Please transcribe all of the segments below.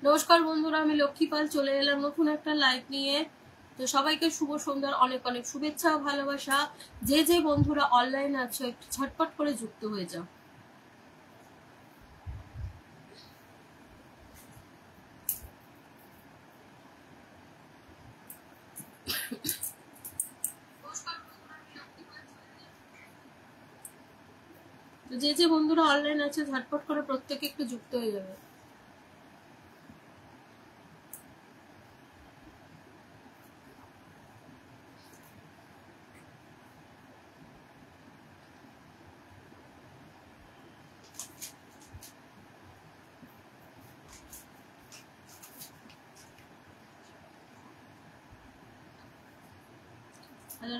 নমস্কার বন্ধুরা, আমি লক্ষ্মী পাল চলে এলাম নতুন একটা লাইভ নিয়ে। তো সবাইকে শুভ সন্ধ্যার অনেক অনেক শুভেচ্ছা ও ভালোবাসা। যে যে বন্ধুরা অনলাইন আছো একটু ঝটপট করে যুক্ত হয়ে যাও। তো যে যে বন্ধুরা অনলাইন আছে ঝটপট করে প্রত্যেকে একটু যুক্ত হয়ে যাবে।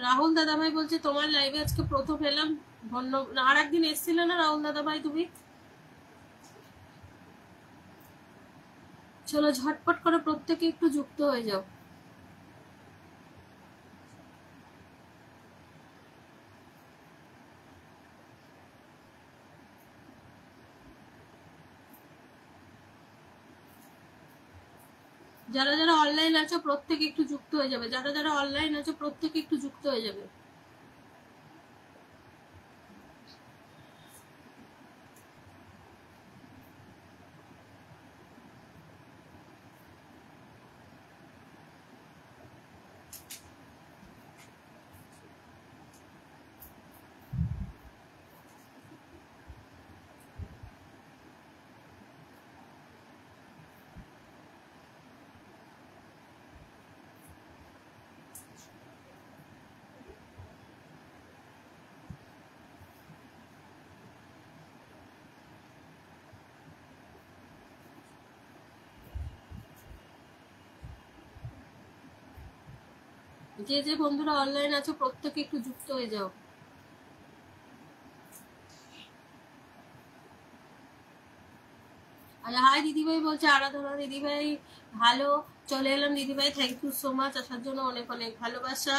রাহুল দাদাভাই বলছে তোমার লাইভে আজকে প্রথম এলাম। ধন্যবাদ। আর একদিন এসেছিলে না রাহুল দাদাভাই তুমি? চলো ঝটপট করে প্রত্যেকে একটু যুক্ত হয়ে যাও। যারা যারা অনলাইন আছো প্রত্যেকে একটু যুক্ত হয়ে যাবে। যারা যারা অনলাইন আছো প্রত্যেকে একটু যুক্ত হয়ে যাবে। যে যে বন্ধুরা অনলাইন আছো প্রত্যেকে একটু যুক্ত হয়ে যাও। আচ্ছা, হাই দিদিভাই বলছে আরাধনা দিদিভাই ভালো, চলে এলাম দিদিভাই, থ্যাংক ইউ সো মাচ, আসার জন্য অনেক অনেক ভালোবাসা।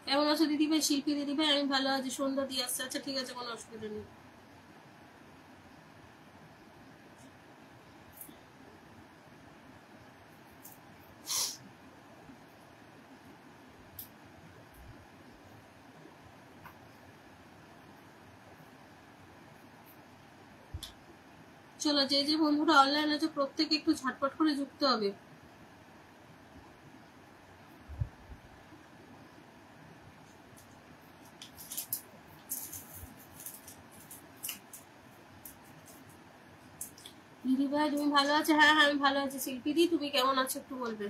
কেমন আছো দিদিভাই? শিল্পী দিদিভাই আমি ভালো আছি, সন্ধ্যা দিয়ে আসছে। আচ্ছা ঠিক আছে, কোনো অসুবিধা নেই। চলো যে যে বন্ধুরা অনলাইন আছে প্রত্যেকে একটু ঝটপট করে যুক্ত হবে। দিদিভাই তুমি ভালো আছো? হ্যাঁ হ্যাঁ আমি ভালো আছি। শিল্পী দি তুমি কেমন আছো একটু বলবে।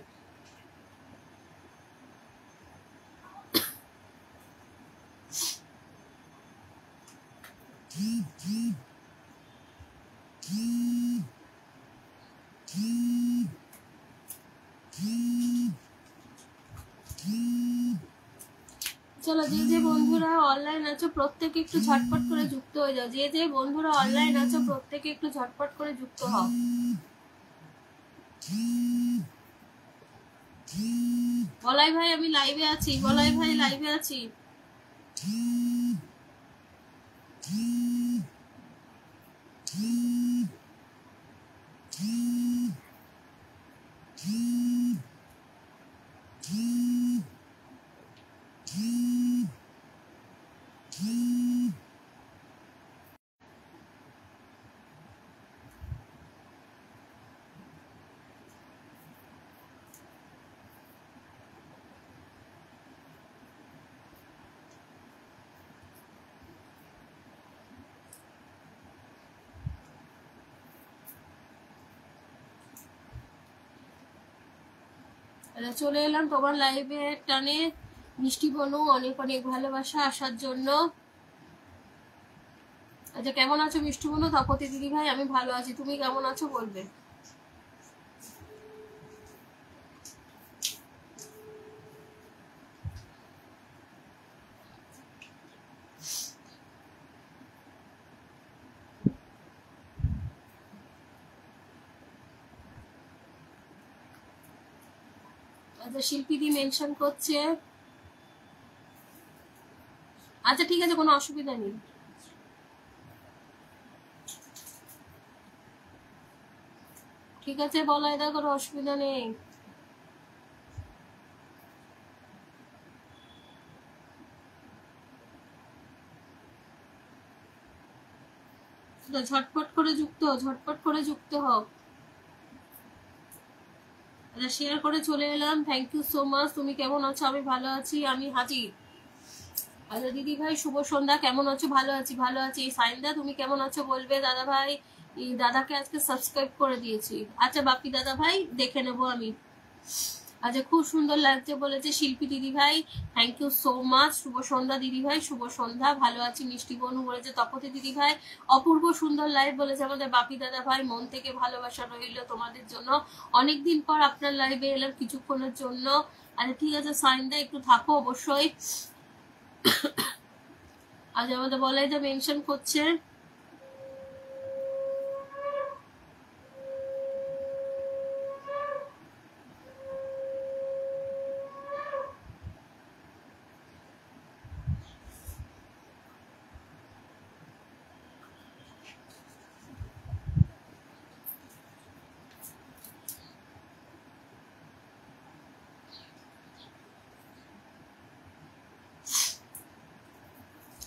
চলো যে যে বন্ধুরা অনলাইন আছো প্রত্যেকে একটু ঝটপট করে যুক্ত হয়ে যাও। যে যে বন্ধুরা অনলাইন আছো প্রত্যেকে একটু ঝটপট করে যুক্ত হও। বলাই ভাই আমি লাইভে আছি, বলাই ভাই লাইভে আছি। চলে এলাম তোমার লাইভে টানে। মিষ্টি বনু অনেক অনেক ভালোবাসা আসার জন্য। আচ্ছা কেমন আছো মিষ্টি বনু? তপতি দিদি ভাই আমি ভালো আছি, তুমি কেমন আছো বলবে। আচ্ছা শিল্পী দি মেনশন করছে। আচ্ছা ঠিক আছে, কোনো অসুবিধা নেই। ঠিক আছে বলাই দা, কোনো অসুবিধা নেই। ঝটপট করে যুক্ত হও, ঝটপট করে যুক্ত হও। আচ্ছা শেয়ার করে চলে এলাম, থ্যাংক ইউ সো মাচ। তুমি কেমন আছো? আমি ভালো আছি, আমি হাজির। আচ্ছা দিদি ভাই শুভ সন্ধ্যা, কেমন আছো? ভালো আছি, ভালো আছি। সাইন্দা তুমি কেমন আছো বলবে। দাদা ভাই, এই দাদাকে আজকে সাবস্ক্রাইব করে দিয়েছি। আচ্ছা বাপি দাদা ভাই দেখে নেবো আমি। আচ্ছা খুব সুন্দর লাগছে বলেছে শিল্পী দিদি ভাই, থ্যাংক ইউ সো মাচ। শুভ সন্ধ্যা দিদি ভাই, শুভ সন্ধ্যা। ভালো আছি মিষ্টি বনু বলেছে তপতি দিদি ভাই। অপূর্ব সুন্দর লাইভ বলেছে আমাদের বাপি দাদা ভাই, মন থেকে ভালোবাসা রইল তোমাদের জন্য। অনেকদিন পর আপনার লাইভে এলাম কিছুক্ষণের জন্য। আচ্ছা ঠিক আছে সাইন্দা, একটু থাকো অবশ্যই। আজ আমাদের বলাই দা মেনশন করছে।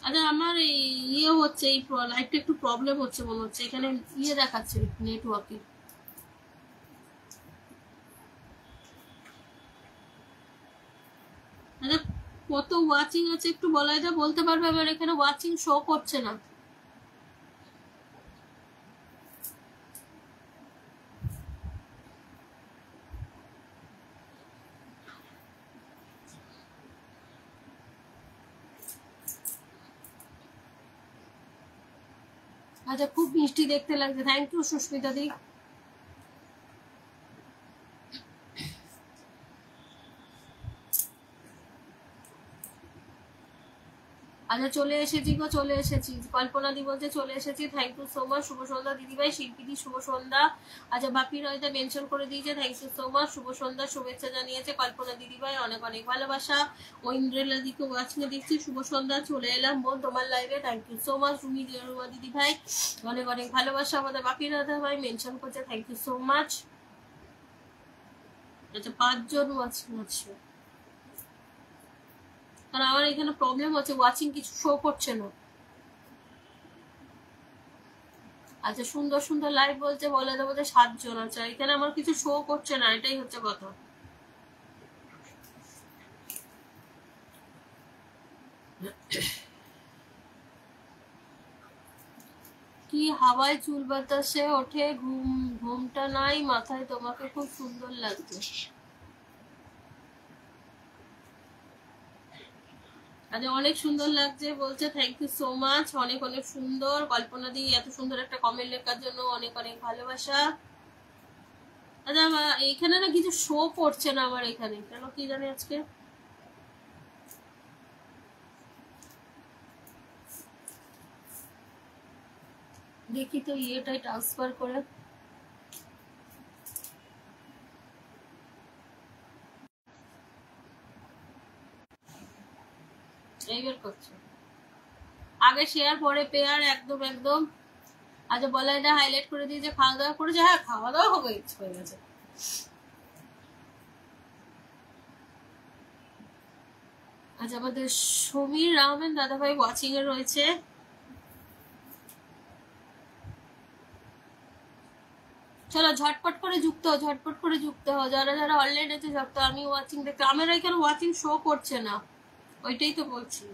আচ্ছা আমার ইয়ে হচ্ছে, এই লাইটটা একটু প্রবলেম হচ্ছে মনে হচ্ছে, এখানে ইয়ে দেখাচ্ছে নেটওয়ার্কে। আচ্ছা কত ওয়াচিং আছে একটু বলাই দা বলতে পারবে? আমার এখানে ওয়াচিং শো করছে না। আচ্ছা খুব মিষ্টি দেখতে লাগছে, থ্যাংক ইউ সুস্মিতা দি। আচ্ছা চলে এসেছি গো, চলে এসেছি। কল্পনা দি বলছে চলে এসেছি, থ্যাংক ইউ সো মাচ। শুভ সন্ধ্যা দিদিভাই, শিল্পী দি শুভ সন্ধ্যা। আচ্ছা বাপি রয়দা মেনশন করে দিয়েছে, থ্যাংক ইউ সো মাচ। শুভ সন্ধ্যা শুভেচ্ছা জানিয়েছে কল্পনা দিদিভাই, অনেক অনেক ভালোবাসা। ও ইন্দ্রেলা দিকে ওয়াচিংয়ে দেখছি, শুভ সন্ধ্যা। চলে এলাম বোন তোমার লাইভে, thank you so much. Rumi Ruma দিদিভাই অনেক অনেক ভালোবাসা। আমাদের বাপি রয়দা ভাই মেনশন করছে, থ্যাংক ইউ সো মাচ। আচ্ছা 5 জন ওয়াচিং আছে, কারণ আমার এখানে প্রবলেম হচ্ছে, ওয়াচিং কিছু শো করছে না। আচ্ছা সুন্দর সুন্দর লাইভ বলছে, বলে দেবো 7 জন। আচ্ছা এখানে আমার কিছু শো করছে না, এটাই হচ্ছে কথা। কি হাওয়ায় চুল বাতাসে ওঠে, ঘুমটা নাই মাথায়, তোমাকে খুব সুন্দর লাগছে। আচ্ছা অনেক সুন্দর লাগছে বলছে, থ্যাংক ইউ সো মাচ, অনেক অনেক সুন্দর। কল্পনা দি এত সুন্দর একটা কমেন্ট লেখার জন্য অনেক অনেক ভালোবাসা। আচ্ছা এখানে না কিছু শো করছে না আমার এখানে, কেন কি জানি আজকে। দেখি তো ইয়েটাই ট্রান্সফার করে। এইবার করছে, আগে শেয়ার পরে পেয়ার, একদম একদম। আচ্ছা বলা এটা হাইলাইট করে দিয়েছে, খাওয়া দাওয়া করেছে। হ্যাঁ খাওয়া দাওয়া হয়ে গেছে। আচ্ছা আমাদের সমীর রহমান দাদাভাই ওয়াচিং এ রয়েছে। চলো ঝটপট করে যুক্ত হও, ঝটপট করে যুক্ত হও, যারা যারা অনলাইন আছে যুক্ত। আমি ওয়াচিং দেখতে, আমার এখানে ওয়াচিং শো করছে না, ওইটাই তো বলছি,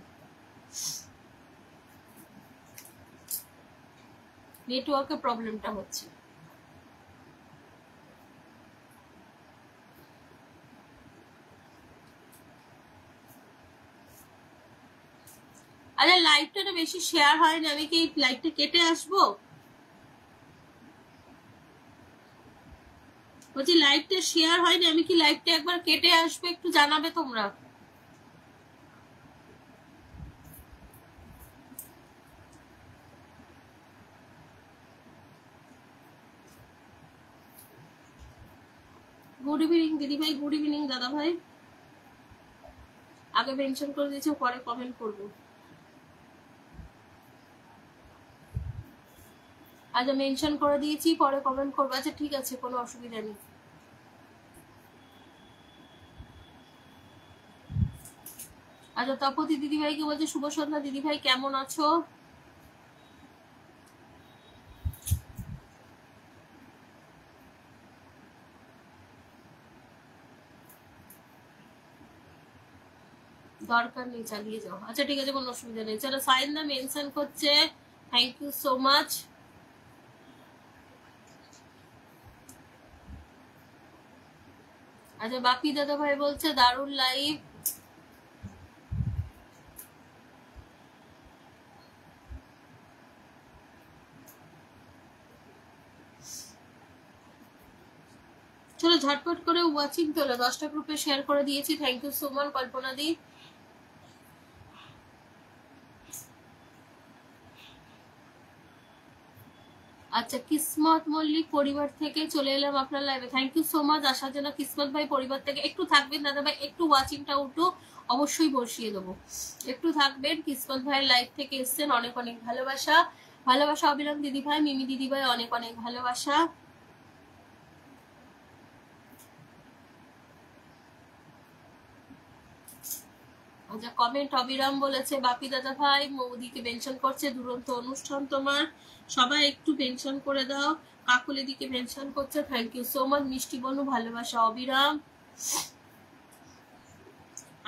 নেটওয়ার্কের প্রবলেমটা হচ্ছে। আরে লাইভটা না বেশি শেয়ার হয় না, আমি কি লাইভটা কেটে আসবো? বলছি লাইভটা শেয়ার হয়নি, আমি কি লাইভটা একবার কেটে আসবো? একটু জানাবে তোমরা। গুড ইভিনিং দিদি ভাই, গুড ইভিনিং দাদা ভাই। আগে মেনশন করে দিয়েছে, পরে কমেন্ট করবো। আচ্ছা মেনশন করে দিয়েছি, পরে কমেন্ট করবো। আচ্ছা ঠিক আছে, কোনো অসুবিধা নেই। আচ্ছা তপতি দিদিভাইকে বলছে শুভ সন্ধ্যা দিদিভাই, কেমন আছো? দরকার নেই, চালিয়ে যাও। আচ্ছা ঠিক আছে, কোনো অসুবিধা নেই। চলো সাইন দা মেনশন করছে, থ্যাংক ইউ সো মাচ। আচ্ছা বাপি দাদা ভাই বলছে দারুণ লাইভ। চলো ঝটপট করে ওয়াচিং তোলো, 10টা গ্রুপে শেয়ার করে দিয়েছি, থ্যাংক ইউ সো মাচ কল্পনা দি। আচ্ছা কিসমত মল্লিক পরিবার থেকে চলে এলাম আপনার লাইভে, থ্যাংক ইউ সো মাচ আসার জন্য। কিসমত ভাই পরিবার থেকে একটু থাকবেন দাদা ভাই, একটু ওয়াচিংটা উঠো, অবশ্যই বসিয়ে দেবো, একটু থাকবেন। কিসমত ভাই লাইভ থেকে এসছেন, অনেক অনেক ভালোবাসা। ভালোবাসা অবিরাম দিদি ভাই, মিমি দিদি ভাই, অনেক অনেক ভালোবাসা। আচ্ছা কমেন্ট অবিরাম বলেছে বাপি দাদা ভাই, মৌদিকে মেনশন করছে, দুরন্ত অনুষ্ঠান তোমার, সবাই একটু মেনশন করে দাও। কাকুলি দিকে মেনশন করছে, থ্যাংক ইউ সো মাচ। মিষ্টি বনু ভালোবাসা অবিরাম।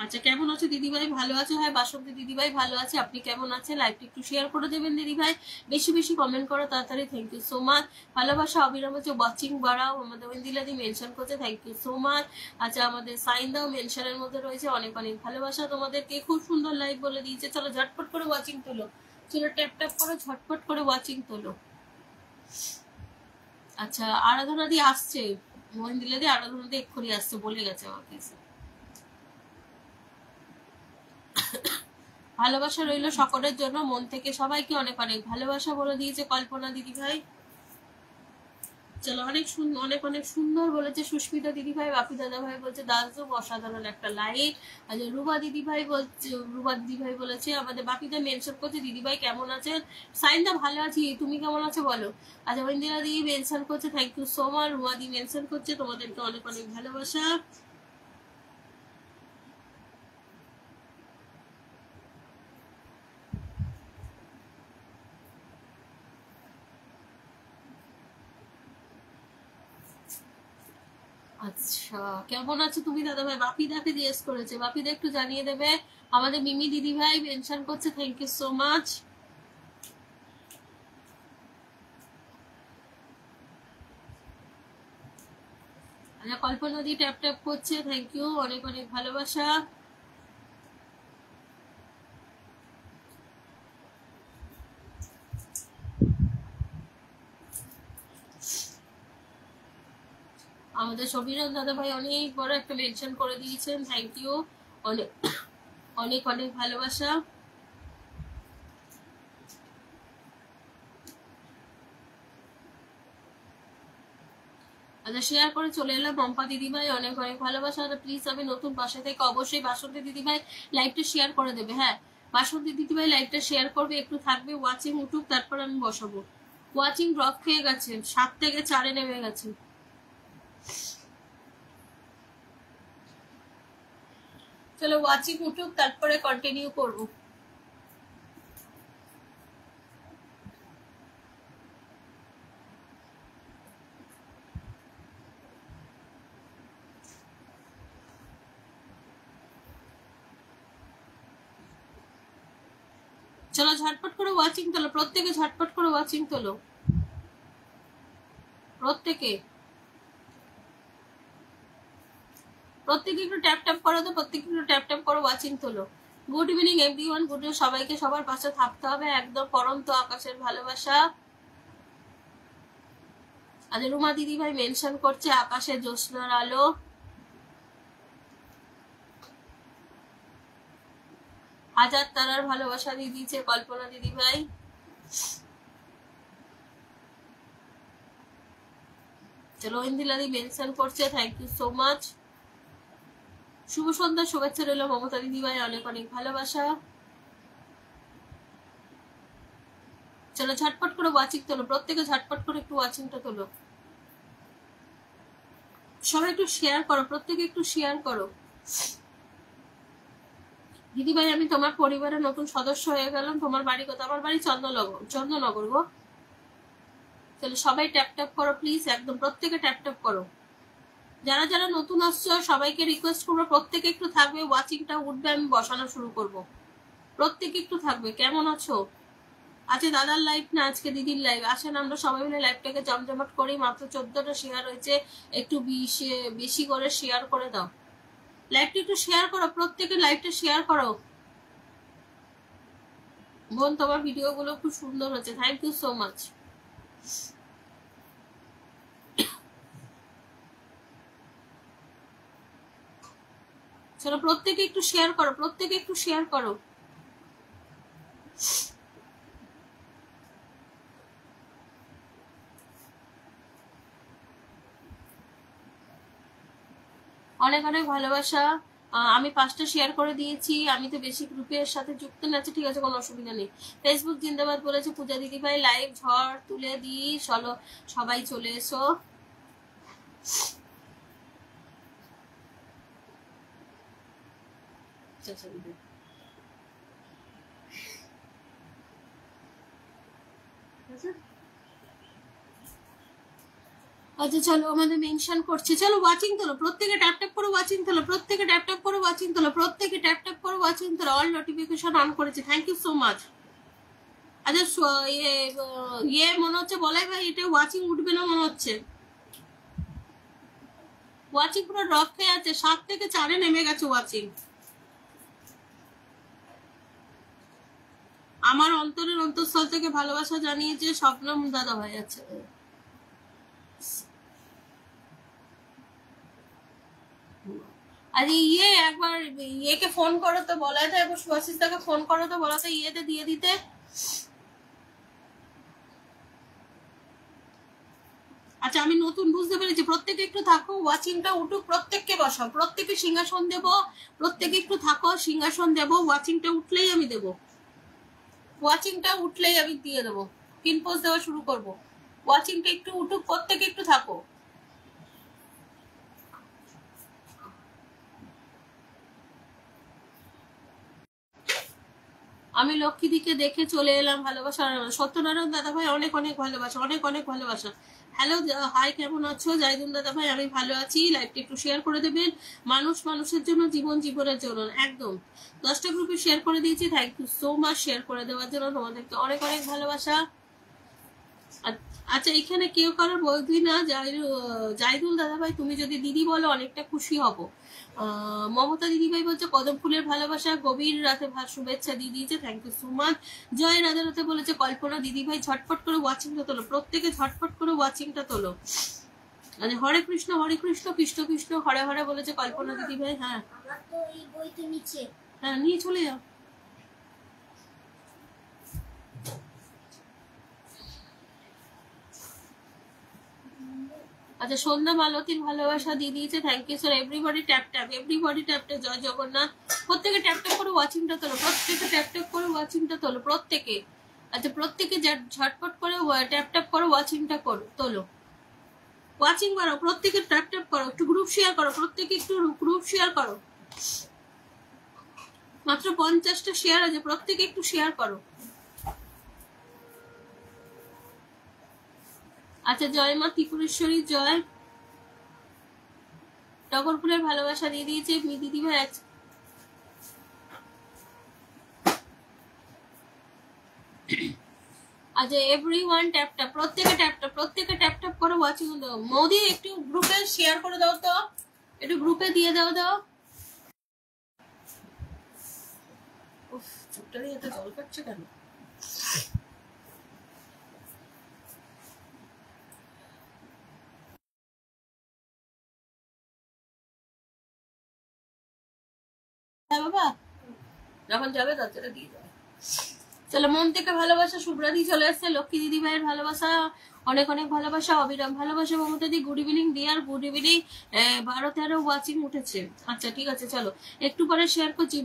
আচ্ছা কেমন আছো দিদিভাই? ভালো আছো? হ্যাঁ বাসন্তী দিদিভাই ভালো আছে, আপনি কেমন আছেন? লাইভটা একটু শেয়ার করে দেবেন দিদিভাই, বেশি বেশি কমেন্ট করো তাড়াতাড়ি, থ্যাংক ইউ সো মাচ। ভালোবাসা অবিরাম হচ্ছে ওয়াচিং বাড়াও, আমাদের ওয়েন্দিলাদি মেনশন করছে, থ্যাংক ইউ সো মাচ। আচ্ছা আমাদের সাইন দাও মেনশনের মধ্যে রয়েছে, অনেক অনেক ভালোবাসা তোমাদেরকে, খুব সুন্দর লাইভ বলে দিয়েছে। চলো ঝটপট করে ওয়াচিং তোলো, চলো ট্যাপ ট্যাপ করে ঝটপট করে ওয়াচিং তোলো। আচ্ছা আরাধনা দি আসছে, ওয়েন্দিলাদি আরাধনা দি এক্ষুনি আসছে, বলে গেছে আমাকে। ভালোবাসা রইল সকলের জন্য, মন থেকে সবাইকে অনেক অনেক ভালোবাসা বলে দিয়েছে কল্পনা দিদি ভাই। চলো অনেক সুন্দর, অনেক অনেক সুন্দর বলেছে সুস্মিতা দিদি ভাই। বাপি দাদা ভাই বলছে দাসদুব অসাধারণ একটা লাইভ। আচ্ছা রুবা দিদি ভাই বলছে, রুবা দিদি ভাই বলেছে আমাদের বাপিদা মেনশন করছে, দিদি ভাই কেমন আছেন? সাইনদা ভালো আছি, তুমি কেমন আছো বলো। আচ্ছা ইন্দিরা দিদি মেনশন করছে, thank you so much. Ruba দি মেনশন করছে, তোমাদেরকে অনেক অনেক ভালোবাসা। আচ্ছা কেমন আছো তুমি দাদা ভাই? বাপিদাকে জিজ্ঞেস করেছে, বাপিদা একটু জানিয়ে দেবে। আমাদের মিমি দিদি ভাই মেনশন করছে, থ্যাংক ইউ সো মাচ। আচ্ছা কল্পনা দি ট্যাপ ট্যাপ করছে, থ্যাংক ইউ, অনেক অনেক ভালোবাসা। আমাদের সবিরাম দাদা ভাই অনেক বড় একটা মেনশন করে দিয়েছেন, থ্যাংক ইউ, অনেক অনেক অনেক ভালোবাসা। আচ্ছা শেয়ার করে চলে এলাম পম্পা দিদিভাই, অনেক অনেক ভালোবাসা। প্লিজ আমি নতুন পাশে থেকে অবশ্যই বাসন্তী দিদিভাই লাইভটা শেয়ার করে দেবে। হ্যাঁ বাসন্তী দিদিভাই লাইভটা শেয়ার করবে, একটু থাকবে, ওয়াচিং উঠুক, তারপর আমি বসাবো। ওয়াচিং ড্রপ খেয়ে গেছে, 7 থেকে 4-এ নেমে গেছে। চলো ওয়াচিং উঠুক, তারপরে কন্টিনিউ করবো। চলো ঝটপট করে ওয়াচিং তোলো, প্রত্যেকে ঝটপট করে ওয়াচিং তোলো, প্রত্যেকে প্রত্যেকে একটু ট্যাপ ট্যাপ করো, তো প্রত্যেকে একটু ট্যাপ ট্যাপ করো, ওয়াচিং তোলো। Good evening everyone, good evening সবাইকে, সবার পাশে থাকতে হবে, একদম পরন্ত আকাশের ভালোবাসা। আজ রুমা দিদি ভাই মেনশন করছে আকাশে জ্যোৎস্নার আলো। হাজার তারার ভালোবাসা দিয়ে দিয়েছে কল্পনা দিদি ভাই। চলো ইন্দিলাদি মেনশন করছে, থ্যাংক ইউ সো মাচ। শুভ সন্ধ্যা শুভেচ্ছা রইল মমতা দিদি ভাই, অনেক অনেক ভালোবাসা। চলো ঝটপট করে ওয়াচিং তোলো, প্রত্যেকে ঝটপট করে একটু ওয়াচিংটা তোলো। সবাই একটু শেয়ার করো, প্রত্যেকে একটু শেয়ার করো। দিদিভাই আমি তোমার পরিবারের নতুন সদস্য হয়ে গেলাম। তোমার বাড়ি কোথায়? আমার বাড়ি চন্দননগর গো। তাহলে সবাই ট্যাপ ট্যাপ করো প্লিজ, একদম প্রত্যেকে ট্যাপ ট্যাপ করো। যারা যারা নতুন আসছো সবাইকে রিকোয়েস্ট করবো প্রত্যেকে একটু থাকবে, ওয়াচিংটা উঠবে, আমি বসানো শুরু করব। প্রত্যেকে একটু থাকবে। কেমন আছো? আজকে দাদার লাইভ না, আজকে দিদির লাইভ। আসেন আমরা সবাই মিলে লাইভটাকে জমজমাট করি। মাত্র 14টা শেয়ার হয়েছে, একটু বেশি করে শেয়ার করে দাও। লাইভটা একটু শেয়ার করো, প্রত্যেকে লাইভটা শেয়ার করো। বোন তোমার ভিডিওগুলো খুব সুন্দর হচ্ছে, থ্যাংক ইউ সো মাচ। চলো প্রত্যেকে একটু শেয়ার করো, প্রত্যেকে একটু শেয়ার করো। অনেক অনেক ভালোবাসা। আমি 5টা শেয়ার করে দিয়েছি। আমি তো বেশি গ্রুপের সাথে যুক্ত না, ঠিক আছে, কোনো অসুবিধা নেই। ফেসবুক জিন্দাবাদ বলেছে পূজা দিদি ভাই, লাইভ ঝড় তুলে দিই, চলো সবাই চলে এসো। আচ্ছা চলো, আমাদের মেনশন করছে। চলো ওয়াচিং তোলো, প্রত্যেকে ট্যাপ ট্যাপ করে ওয়াচিং তোলো, প্রত্যেকে ট্যাপ ট্যাপ করে ওয়াচিং তোলো, প্রত্যেকে ট্যাপ ট্যাপ করে ওয়াচিং তোলো। অল নোটিফিকেশন অন করেছে, থ্যাংক ইউ সো মাচ। আচ্ছা ইয়ে মনে হচ্ছে বলাই ভাই, এটা ওয়াচিং উঠবে না মনে হচ্ছে। ওয়াচিং পুরো ড্রপ খেয়ে আছে, 7 থেকে 4-এ নেমে গেছে ওয়াচিং। আমার অন্তরের অন্তঃস্থল থেকে ভালোবাসা জানিয়েছে স্বপ্নম দাদা ভাই। আছে আরে ইয়ে একবার ইয়েকে ফোন করো তো, বলা যায় একবার সুভাষিস দাকে ফোন করো তো, বলা তো ইয়েতে দিয়ে দিতে। আচ্ছা আমি নতুন বুঝতে পেরেছি, প্রত্যেকে একটু থাকো, ওয়াচিংটা উঠুক, প্রত্যেককে বসাও, প্রত্যেকে সিংহাসন দেব, প্রত্যেকে একটু থাকো, সিংহাসন দেব, ওয়াচিংটা উঠলেই আমি দেবো, ওয়াচিংটা উঠলেই আমি দিয়ে দেবো, পিন পোস্ট দেওয়া শুরু করব। ওয়াচিংটা একটু উঠুক, প্রত্যেকে একটু থাকো। আমি লক্ষ্মীদিকে দেখে চলে এলাম, ভালোবাসা। সত্যনারায়ণ দাদা ভাই অনেক অনেক ভালোবাসা, অনেক অনেক ভালোবাসা। হ্যালো হাই, কেমন আছো? জাইদুল দাদা ভাই আমি ভালো আছি। লাইভটা একটু শেয়ার করে দেবেন। মানুষ মানুষের জন্য, জীবন জীবনের জন্য, একদম 10টা গ্রুপে শেয়ার করে দিয়েছি। Thank you so much share করে দেওয়ার জন্য, তোমাদেরকে অনেক অনেক ভালোবাসা। আচ্ছা এখানে কেউ কারোর বলবি না জাইদুল দাদা ভাই, তুমি যদি দিদি বলো অনেকটা খুশি হব। মমতা দিদি ভাই বলছে কদম ফুলের ভালোবাসা, গভীর রাতে শুভেচ্ছা দিয়ে দিয়েছে, থ্যাংক ইউ সো মাচ। জয় রাধা রাতে বলেছে কল্পনা দিদি ভাই ঝটপট করে ওয়াচিংটা তোলো, প্রত্যেকে ঝটপট করে ওয়াচিংটা তোলো। মানে হরে কৃষ্ণ কৃষ্ণ কৃষ্ণ হরে হরে বলেছে কল্পনা দিদি ভাই। হ্যাঁ হ্যাঁ নিয়ে চলে যাও। আচ্ছা সন্ধ্যা মালতীর ভালোবাসা দিয়ে দিয়েছে, thank you sir. Everybody tap tap, everybody tap tap, জয় জগন্নাথ। প্রত্যেকে ট্যাপ ট্যাপ করে ওয়াচিংটা তোলো, প্রত্যেকে ট্যাপ ট্যাপ করে ওয়াচিংটা তোলো, প্রত্যেকে। আচ্ছা প্রত্যেকে ঝটপট করে ট্যাপ ট্যাপ করে ওয়াচিংটা তোলো, ওয়াচিং করো, প্রত্যেকে ট্যাপ ট্যাপ করো, একটু গ্রুপ শেয়ার করো, প্রত্যেকে একটু গ্রুপ শেয়ার করো। মাত্র 50টা শেয়ার আছে, প্রত্যেকে একটু শেয়ার করো। আচ্ছা জয় মা ত্রিপুরেশ্বরী জয়। টগরফুলের ভালোবাসা দিয়ে দিয়েছে দিদি ভাই। আচ্ছা এভরিওয়ান ট্যাপ ট্যাপ, প্রত্যেকে ট্যাপ ট্যাপ, প্রত্যেকে ট্যাপ ট্যাপ করে ওয়াচিং দাও। মোদি একটু গ্রুপে শেয়ার করে দাও তো, একটু গ্রুপে দিয়ে দাও। উফ চুপটা দিয়ে এত জল কাটছে কেন? হ্যাঁ বাবা, যখন যাবে দরজাটা দিয়ে যাবে। চলো মন থেকে ভালোবাসা, শুভ্রাদি চলে আসছে, লক্ষ্মী দিদি ভাইয়ের ভালোবাসা অনেক অনেক ভালোবাসা, অবিরাম ভালোবাসা। মমতা দি good evening dear, good evening. 12-13 watching উঠেছে। আচ্ছা ঠিক আছে চলো একটু পরে শেয়ার করছি,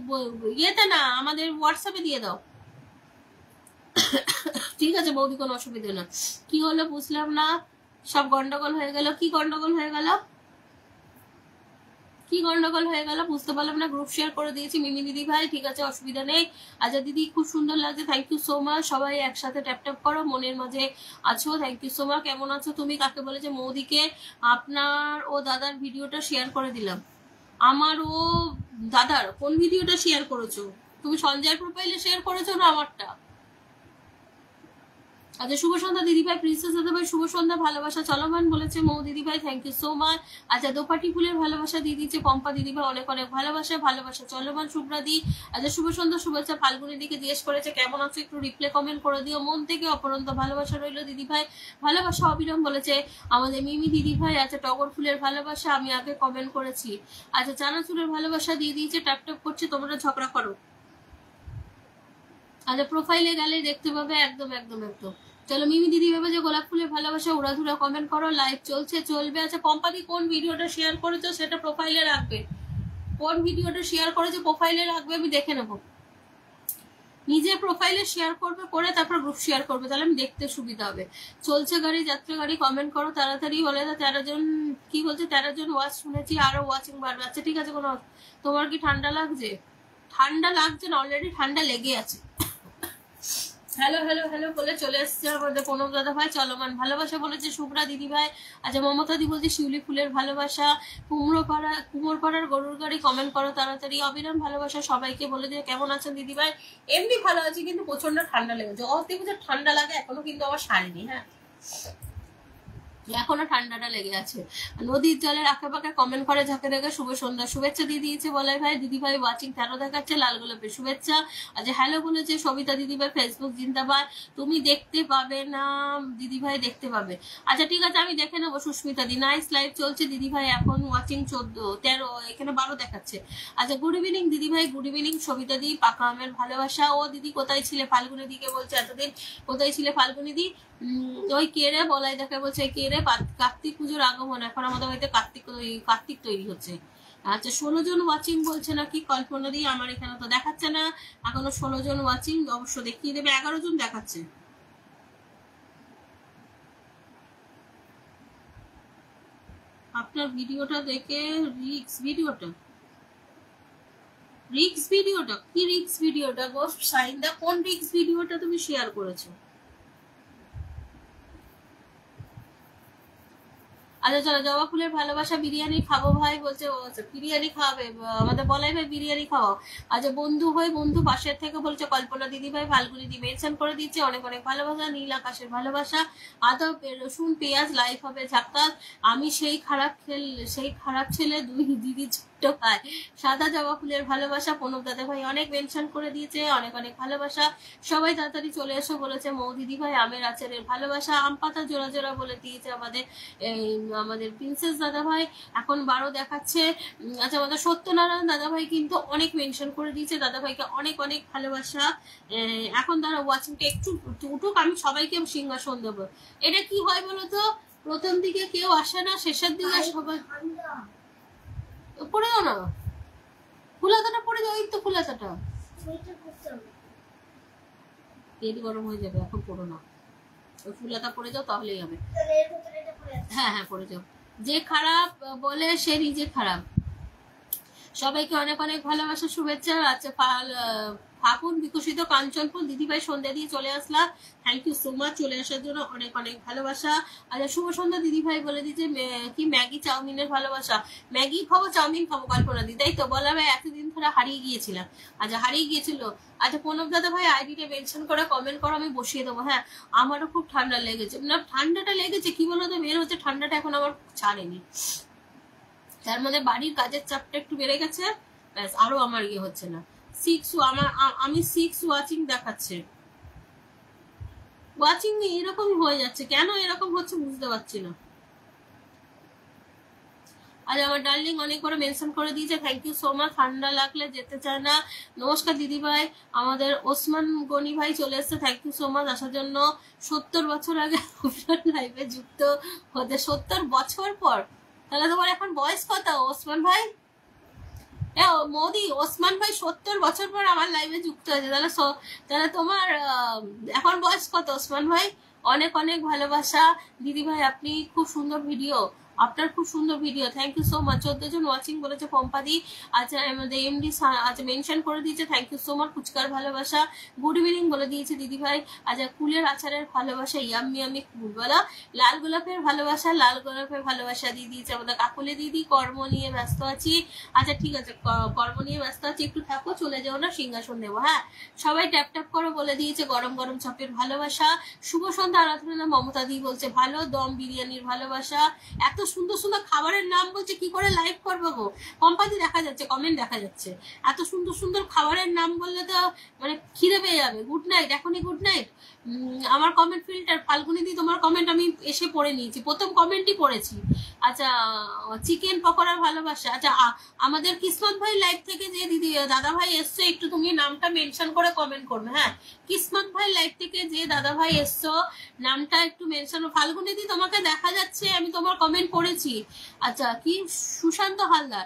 ইয়েতে না আমাদের হোয়াটসঅ্যাপে দিয়ে দাও। ঠিক আছে বৌদি, কোনো অসুবিধা না। কি হলো বুঝলাম না, সব গন্ডগোল হয়ে গেল। কি গন্ডগোল হয়ে গেল, কি গন্ডগোল হয়ে গেল বুঝতে পারলাম না। গ্রুপ শেয়ার করে দিয়েছি মিমি দিদি ভাই, ঠিক আছে অসুবিধা নেই। আচ্ছা দিদি খুব সুন্দর লাগছে, থ্যাংক ইউ সো মাচ। সবাই একসাথে ট্যাপ ট্যাপ করো, মনের মাঝে আছো, থ্যাংক ইউ সো মাচ। কেমন আছো তুমি? কাকে বলেছে? মৌদিকে আপনার ও দাদার ভিডিওটা শেয়ার করে দিলাম। আমার ও দাদার কোন ভিডিওটা শেয়ার করেছো তুমি? সঞ্জয়ের প্রোফাইলে শেয়ার করেছো না আমারটা? আচ্ছা শুভ সন্ধ্যা দিদিভাই, প্রিন্সেস দাদাভাই শুভ সন্ধ্যা, ভালোবাসা চলমান বলেছে মৌ দিদিভাই, থ্যাংক ইউ সো মাচ। আচ্ছা দোপাটি ফুলের ভালোবাসা দিয়ে দিচ্ছে পম্পা দিদিভাই, অনেক অনেক ভালোবাসা, ভালোবাসা চলমান শুভ্রা দি। আচ্ছা শুভ সন্ধ্যা শুভেচ্ছা। ফাল্গুনি দিকে জিজ্ঞেস করেছে কেমন আছো, একটু রিপ্লে কমেন্ট করে দিও, মন থেকে অপরন্ত ভালোবাসা রইলো দিদিভাই, ভালোবাসা। অবিরাম বলেছে আমাদের মিমি দিদিভাই। আচ্ছা টগর ফুলের ভালোবাসা আমি আগে কমেন্ট করেছি। আচ্ছা চানাচুরের ভালোবাসা দিয়ে দিয়েছে, ট্যাপ ট্যাপ করছে, তোমরা ঝগড়া করো। আচ্ছা প্রোফাইলে গেলে দেখতে পাবে, একদম একদম একদম। চলো মিমি দিদি ভেবে যে গোলাপ ফুলের ভালোবাসা উড়াধুরা কমেন্ট করো, লাইভ চলছে চলবে। আচ্ছা পম্পাদি কোন ভিডিওটা শেয়ার করেছো সেটা প্রোফাইলে রাখবে, কোন ভিডিওটা শেয়ার করেছো প্রোফাইলে রাখবে, আমি দেখে নেবো। নিজে প্রোফাইলে শেয়ার করবে, করে তারপর গ্রুপ শেয়ার করবে, তাহলে আমি দেখতে সুবিধা হবে। চলছে গাড়ি যাত্রা গাড়ি কমেন্ট করো তাড়াতাড়ি। বলে 13 জন কি বলছে, 13 জন ওয়াচ শুনেছি, আরো ওয়াচিং বাড়বে। আচ্ছা ঠিক আছে, কোনো তোমার কি ঠান্ডা লাগছে? ঠান্ডা লাগছে না, অলরেডি ঠান্ডা লেগে আছে। হ্যালো হ্যালো হ্যালো বলে চলে এসছে আমাদের প্রণব দাদা ভাই, চলমান ভালোবাসা বলেছে শুভ্রা দিদি ভাই। আচ্ছা মমতা দি বলছে শিউলি ফুলের ভালোবাসা, কুমোরপাড়ার গরুর গাড়ি কমেন্ট করো তাড়াতাড়ি। অবিরাম ভালোবাসা সবাইকে বলে দিয়ে কেমন আছেন দিদি ভাই? এমনি ভালো আছি, কিন্তু প্রচন্ড ঠান্ডা লেগেছে। অতি বুঝে ঠান্ডা লাগে, এখনো কিন্তু আমার সারেনি। হ্যাঁ এখনো ঠান্ডাটা লেগে আছে। নদীর জলের আঁকে কমেন্ট করে ঝাঁকে দেখে শুভ সন্ধ্যা শুভেচ্ছা দিয়ে দিয়েছে বলাই ভাই। দিদি ভাই ওয়াচিং 13 দেখাচ্ছে, লাল গোলাপের শুভেচ্ছা। আচ্ছা হ্যালো বলেছে সবিতা দিদি ভাই, ফেসবুক জিন্দাবাদ। তুমি দেখতে পাবে না দিদি ভাই, দেখতে পাবে। আচ্ছা ঠিক আছে আমি দেখে নেবো। সুস্মিতা দি নাইস লাইভ চলছে দিদি ভাই, এখন ওয়াচিং 14 13 এখানে 12 দেখাচ্ছে। আচ্ছা গুড ইভিনিং দিদি ভাই, গুড ইভিনিং সবিতা দি। পাকা আমের ভালোবাসা। ও দিদি কোথায় ছিলে? ফাল্গুনি দিকে বলছে এতদিন কোথায় ছিলে ফাল্গুনি দি? ওই কে রে বলাই দেখে বলছে কে রে, কার্তিক পুজোর আগমন, এখন আমাদের বাড়িতে কার্তিক তৈরি হচ্ছে। আচ্ছা 16 জন ওয়াচিং বলছে নাকি কল্পনা দিয়ে, আমার এখানে তো দেখাচ্ছে না এখনো 16 জন ওয়াচিং, অবশ্য দেখিয়ে দেবে। 11 জন দেখাচ্ছে। আপনার ভিডিওটা দেখে রিক্স ভিডিওটা কি রিক্স ভিডিওটা গো সাইন্দা, কোন রিক্স ভিডিওটা তুমি শেয়ার করেছো? আচ্ছা চলো জবা ফুলের ভালোবাসা, বিরিয়ানি খাবো ভাই বলছে। বিরিয়ানি খাওয়াবে আমাদের বলাই ভাই, বিরিয়ানি খাওয়াও। আচ্ছা বন্ধু হয়ে বন্ধু পাশের থেকে বলছে কল্পনা দিদি ভাই, ফাল্গুনি দি মেনশন করে দিচ্ছে, অনেক অনেক ভালোবাসা। নীল আকাশের ভালোবাসা। আদা রসুন পেঁয়াজ লাইভ হবে ঝাক্কাস। আমি সেই খারাপ ছেলে, দুই দিদি ছোট্ট ভাই। সাদা জবা ফুলের ভালোবাসা প্রণব দাদা ভাই অনেক মেনশন করে দিয়েছে, অনেক অনেক ভালোবাসা। সবাই তাড়াতাড়ি চলে এসো বলেছে মৌ দিদি ভাই। আমের আচারের ভালোবাসা। আম পাতা জোড়া জোড়া বলে দিয়েছে আমাদের প্রিন্সেস দাদা ভাই, এখন 12 দেখাচ্ছে। আচ্ছা আমাদের সত্যনারায়ণ দাদা ভাই কিন্তু অনেক মেনশন করে দিয়েছে, দাদা ভাইকে অনেক অনেক ভালোবাসা। এখন তারা ওয়াচিংটা একটু উঠুক, আমি সবাইকে সিংহাসন দেবো। এটা কি হয় বলতো, প্রথম দিকে কেউ আসে না, শেষের দিকে সবাই পড়ে যাও না, ফুলাতাটা পড়ে যাও। এই তো ফুলাতাটা তেল গরম হয়ে যাবে, এখন পড়ো না, ওই ফুলাতা পড়ে যাও তাহলেই হবে। হ্যাঁ হ্যাঁ পড়ে যাও। যে খারাপ বলে সে নিজে খারাপ। সবাইকে অনেক অনেক ভালোবাসা শুভেচ্ছা। আচ্ছা ফাগুন বিকশিত কাঞ্চনপুর দিদিভাই সন্ধ্যা দিয়ে চলে আসলাম, থ্যাংক ইউ সো মাচ চলে আসার জন্য, অনেক অনেক ভালোবাসা। আচ্ছা শুভ সন্ধ্যা দিদিভাই বলে দিচ্ছে কি ম্যাগি চাউমিনের ভালোবাসা। ম্যাগি খাবো চাউমিন খাবো কল্পনা দি, তাই তো বলা ভাই? এতদিন ধরে হারিয়ে গিয়েছিলাম। আচ্ছা হারিয়ে গিয়েছিল। আচ্ছা প্রণব দাদা ভাই আইডিটা মেনশন করে কমেন্ট করো, আমি বসিয়ে দেবো। হ্যাঁ আমারও খুব ঠান্ডা লেগেছে, না ঠান্ডাটা লেগেছে কি বলতো, বের হচ্ছে ঠান্ডাটা, এখন আমার ছাড়েনি। তার মধ্যে বাড়ির কাজের চাপটা একটু বেড়ে গেছে, ব্যাস আরো আমার ইয়ে হচ্ছে না। আমি 6 ওয়াচিং দেখাচ্ছে। ওয়াচিং এরকমই হয়ে যাচ্ছে, কেন এরকম হচ্ছে বুঝতে পারছি না। আজ আমার ডার্লিং অনেক করে মেনশন করে দিয়েছে, থ্যাংক ইউ সো মাচ। ঠান্ডা লাগলে যেতে চায় না। নমস্কার দিদি ভাই। আমাদের ওসমান গনি ভাই চলে এসছে, থ্যাংক ইউ সো মাচ আসার জন্য। 70 বছর আগে লাইভে যুক্ত হতে, 70 বছর পর, তাহলে তোমার এখন বয়স কত ওসমান ভাই? মোদি ওসমান ভাই 70 বছর পর আমার লাইভে যুক্ত হয়েছে, তাহলে তাহলে তোমার এখন বয়স কত ওসমান ভাই? অনেক অনেক ভালোবাসা দিদি ভাই, আপনি খুব সুন্দর ভিডিও, আপনার খুব সুন্দর video, thank you so much. 14 জন ওয়াচিং বলেছে পম্পাদি। আচ্ছা আমাদের এমডি আচ্ছা মেনশন করে দিয়েছে, থ্যাংক ইউ সো মাচ। ফুচকার ভালোবাসা, গুড ইভিনিং বলে দিয়েছে দিদি ভাই। আচ্ছা কুলের আচারের ভালোবাসা, ইয়াম্মি আমি কুল বলা। লাল গোলাপের ভালোবাসা, লাল গোলাপের ভালোবাসা দিয়ে দিয়েছে আমাদের কাকুলে দিদি। কর্ম নিয়ে ব্যস্ত আছি। আচ্ছা ঠিক আছে, কর্ম নিয়ে ব্যস্ত আছি, একটু থাকো, চলে যাও না, সিংহাসন দেবো। হ্যাঁ সবাই ট্যাপ ট্যাপ করে বলে দিয়েছে গরম গরম চপের ভালোবাসা। শুভ সন্ধ্যা আরাধনা মমতা দি বলছে ভালো, দম বিরিয়ানির ভালোবাসা। এত সুন্দর সুন্দর খাবারের নাম বলছে, কি করে লাইভ করবো গো? কোম্পানি দেখা যাচ্ছে, কমেন্ট দেখা যাচ্ছে, এত সুন্দর সুন্দর খাবারের নাম বললে তো মানে খিদে পেয়ে যাবে। গুড নাইট, এখনই গুড নাইট। আমার কমেন্ট ফিল্টার ফাল্গুনি দি, তোমার কমেন্ট আমি এসে পড়ে নিয়েছি, প্রথম কমেন্টই পড়েছি। আচ্ছা চিকেন পকোড়ার ভালোবাসা। আচ্ছা আমাদের কিসমত ভাই লাইভ থেকে যে দিদি দাদা ভাই এসছো, একটু তুমি নামটা মেনশন করে কমেন্ট করবে। হ্যাঁ কিসমত ভাই লাইভ থেকে যে দাদা ভাই এসছো, নামটা একটু মেনশন। ফাল্গুনি দি তোমাকে দেখা যাচ্ছে, আমি তোমার কমেন্ট পড়েছি। আচ্ছা কি সুশান্ত হালদার।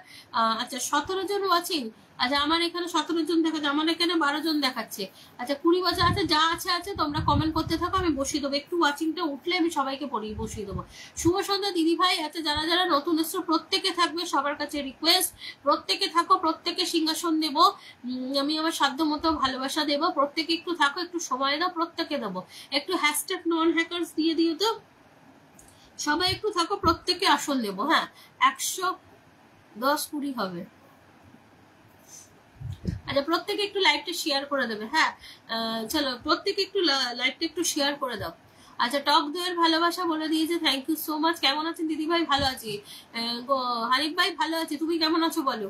আচ্ছা 17 জন ওয়াচিং। আচ্ছা আমার এখানে 17 জন দেখাচ্ছে, আমার এখানে 12 জন দেখাচ্ছে। আচ্ছা 20 বছর আছে, যা আছে তোমরা কমেন্ট করতে থাকো, আমি বসিয়ে দেবো। একটু ওয়াচিংটা উঠলে আমি সবাইকে পড়িয়ে বসিয়ে দেবো। শুভ সন্ধ্যা দিদি ভাই। আচ্ছা যারা যারা নতুন এসছো প্রত্যেকে থাকবে, সবার কাছে রিকোয়েস্ট, প্রত্যেকে থাকো, প্রত্যেকে সিংহাসন দেব, আমি আমার সাধ্য মতো ভালোবাসা দেবো। প্রত্যেকে একটু থাকো, একটু সময় দাও, প্রত্যেকে দেবো। একটু হ্যাশট্যাগ নন হ্যাকার্স দিয়ে দিও তো, সবাই একটু থাকো, প্রত্যেকে আসন দেবো। হ্যাঁ 110-20 হবে। আচ্ছা প্রত্যেকে একটু লাইভটা শেয়ার করে দেবে। হ্যাঁ চলো প্রত্যেকে একটু লাইভটা একটু শেয়ার করে দাও। আচ্ছা টক দইয়ের ভালোবাসা বলে দিয়েছে, থ্যাংক ইউ সো মাচ। কেমন আছেন দিদি ভাই? ভালো আছি। হানিফ ভাই ভালো আছি, তুমি কেমন আছো বলো।